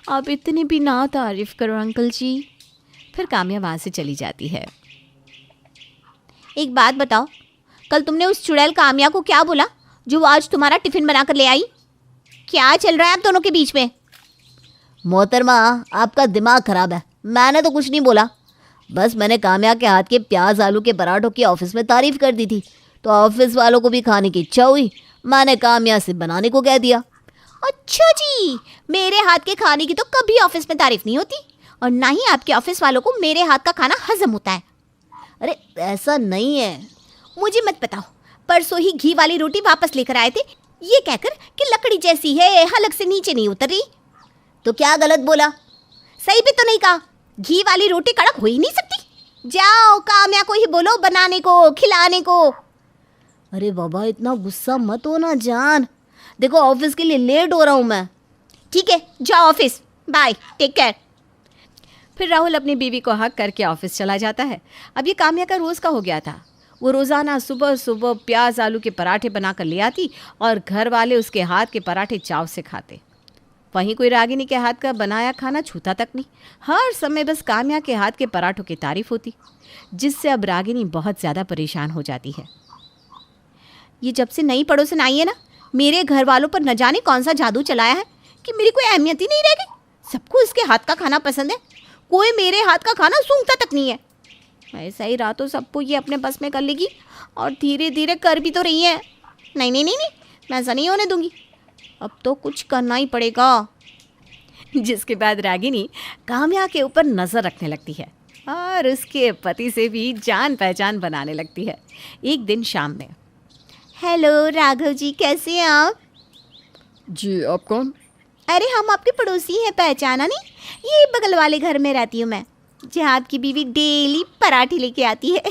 आप इतनी भी ना तारीफ करो अंकल जी। फिर काम्या वहाँ से चली जाती है। एक बात बताओ, कल तुमने उस चुड़ैल काम्या को क्या बोला जो वो आज तुम्हारा टिफिन बनाकर ले आई? क्या चल रहा है आप दोनों के बीच में? मोहतरमा, आपका दिमाग खराब है। मैंने तो कुछ नहीं बोला, बस मैंने काम्या के हाथ के प्याज आलू के पराठों की ऑफिस में तारीफ कर दी थी, तो ऑफिस वालों को भी खाने की इच्छा हुई। मैंने काम्या से बनाने को कह दिया। अच्छा जी, मेरे हाथ के खाने की तो कभी ऑफिस में तारीफ नहीं होती, और ना ही आपके ऑफिस वालों को मेरे हाथ का खाना हजम होता है। अरे ऐसा नहीं है। मुझे मत बताओ, परसों ही घी वाली रोटी वापस लेकर आए थे ये कहकर कि लकड़ी जैसी है, हलक से नीचे नहीं उतर रही। तो क्या गलत बोला? सही भी तो नहीं कहा, घी वाली रोटी कड़क हो ही नहीं सकती। जाओ काम्या को ही बोलो बनाने को, खिलाने को। अरे बाबा, इतना गुस्सा मत हो ना जान। देखो ऑफिस के लिए लेट हो रहा हूँ मैं। ठीक है, जाओ ऑफिस, बाय, टेक केयर। फिर राहुल अपनी बीवी को हक करके ऑफिस चला जाता है। अब ये काम्या का रोज़ का हो गया था। वो रोज़ाना सुबह सुबह प्याज आलू के पराठे बनाकर ले आती और घर वाले उसके हाथ के पराठे चाव से खाते। वहीं कोई रागिनी के हाथ का बनाया खाना छूता तक नहीं। हर समय बस काम्या के हाथ के पराठों की तारीफ होती, जिससे अब रागिनी बहुत ज़्यादा परेशान हो जाती है। ये जब से नई पड़ोसन आई है ना, मेरे घर वालों पर न जाने कौन सा जादू चलाया है कि मेरी कोई अहमियत ही नहीं रह गई। सबको इसके हाथ का खाना पसंद है, कोई मेरे हाथ का खाना सूंघता तक नहीं है। ऐसा ही रहा तो सबको ये अपने बस में कर लेगी, और धीरे धीरे कर भी तो रही है। नहीं नहीं नहीं नहीं, मैं ऐसा नहीं होने दूंगी, अब तो कुछ करना ही पड़ेगा। जिसके बाद रागिनी काम्या के ऊपर नज़र रखने लगती है और उसके पति से भी जान पहचान बनाने लगती है। एक दिन शाम में, हेलो राघव जी, कैसे हैं आप? जी, आप कौन? अरे हम आपके पड़ोसी हैं, पहचाना नहीं? ये बगल वाले घर में रहती हूँ मैं, जहाँ आपकी बीवी डेली पराठे लेके आती है।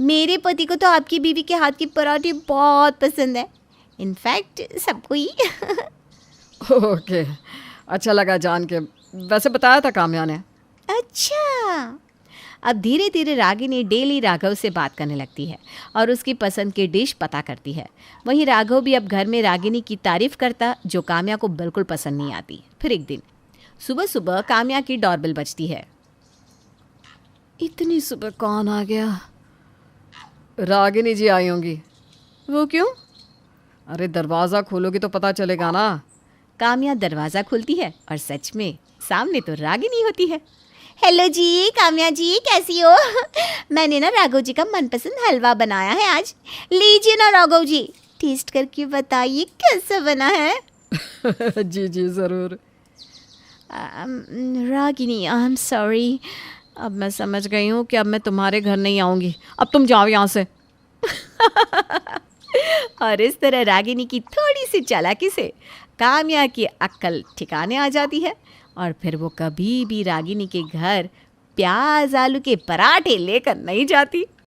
मेरे पति को तो आपकी बीवी के हाथ की पराठे बहुत पसंद है, इनफैक्ट सबको ही। ओके, अच्छा लगा जान के। वैसे बताया था काम्या ने। अच्छा। अब धीरे धीरे रागिनी डेली राघव से बात करने लगती है और उसकी पसंद की डिश पता करती है। वहीं राघव भी अब घर में रागिनी की तारीफ करता, जो काम्या को बिल्कुल पसंद नहीं आती। फिर एक दिन सुबह सुबह काम्या की डोरबेल बजती है। इतनी सुबह कौन आ गया? रागिनी जी आई होंगी। वो क्यों? अरे दरवाजा खोलोगी तो पता चलेगा ना। काम्या दरवाजा खोलती है और सच में सामने तो रागिनी होती है। हेलो जी, काम्या जी कैसी हो? मैंने ना राघव जी का मनपसंद हलवा बनाया है आज। लीजिए ना राघव जी, टेस्ट करके बताइए कैसा बना है। जी जी जरूर। रागिनी, आई एम सॉरी, अब मैं समझ गई हूँ कि अब मैं तुम्हारे घर नहीं आऊँगी, अब तुम जाओ यहाँ से। और इस तरह रागिनी की थोड़ी सी चालाकी से काम्या की अक्ल ठिकाने आ जाती है और फिर वो कभी भी रागिनी के घर प्याज आलू के पराठे लेकर नहीं जाती।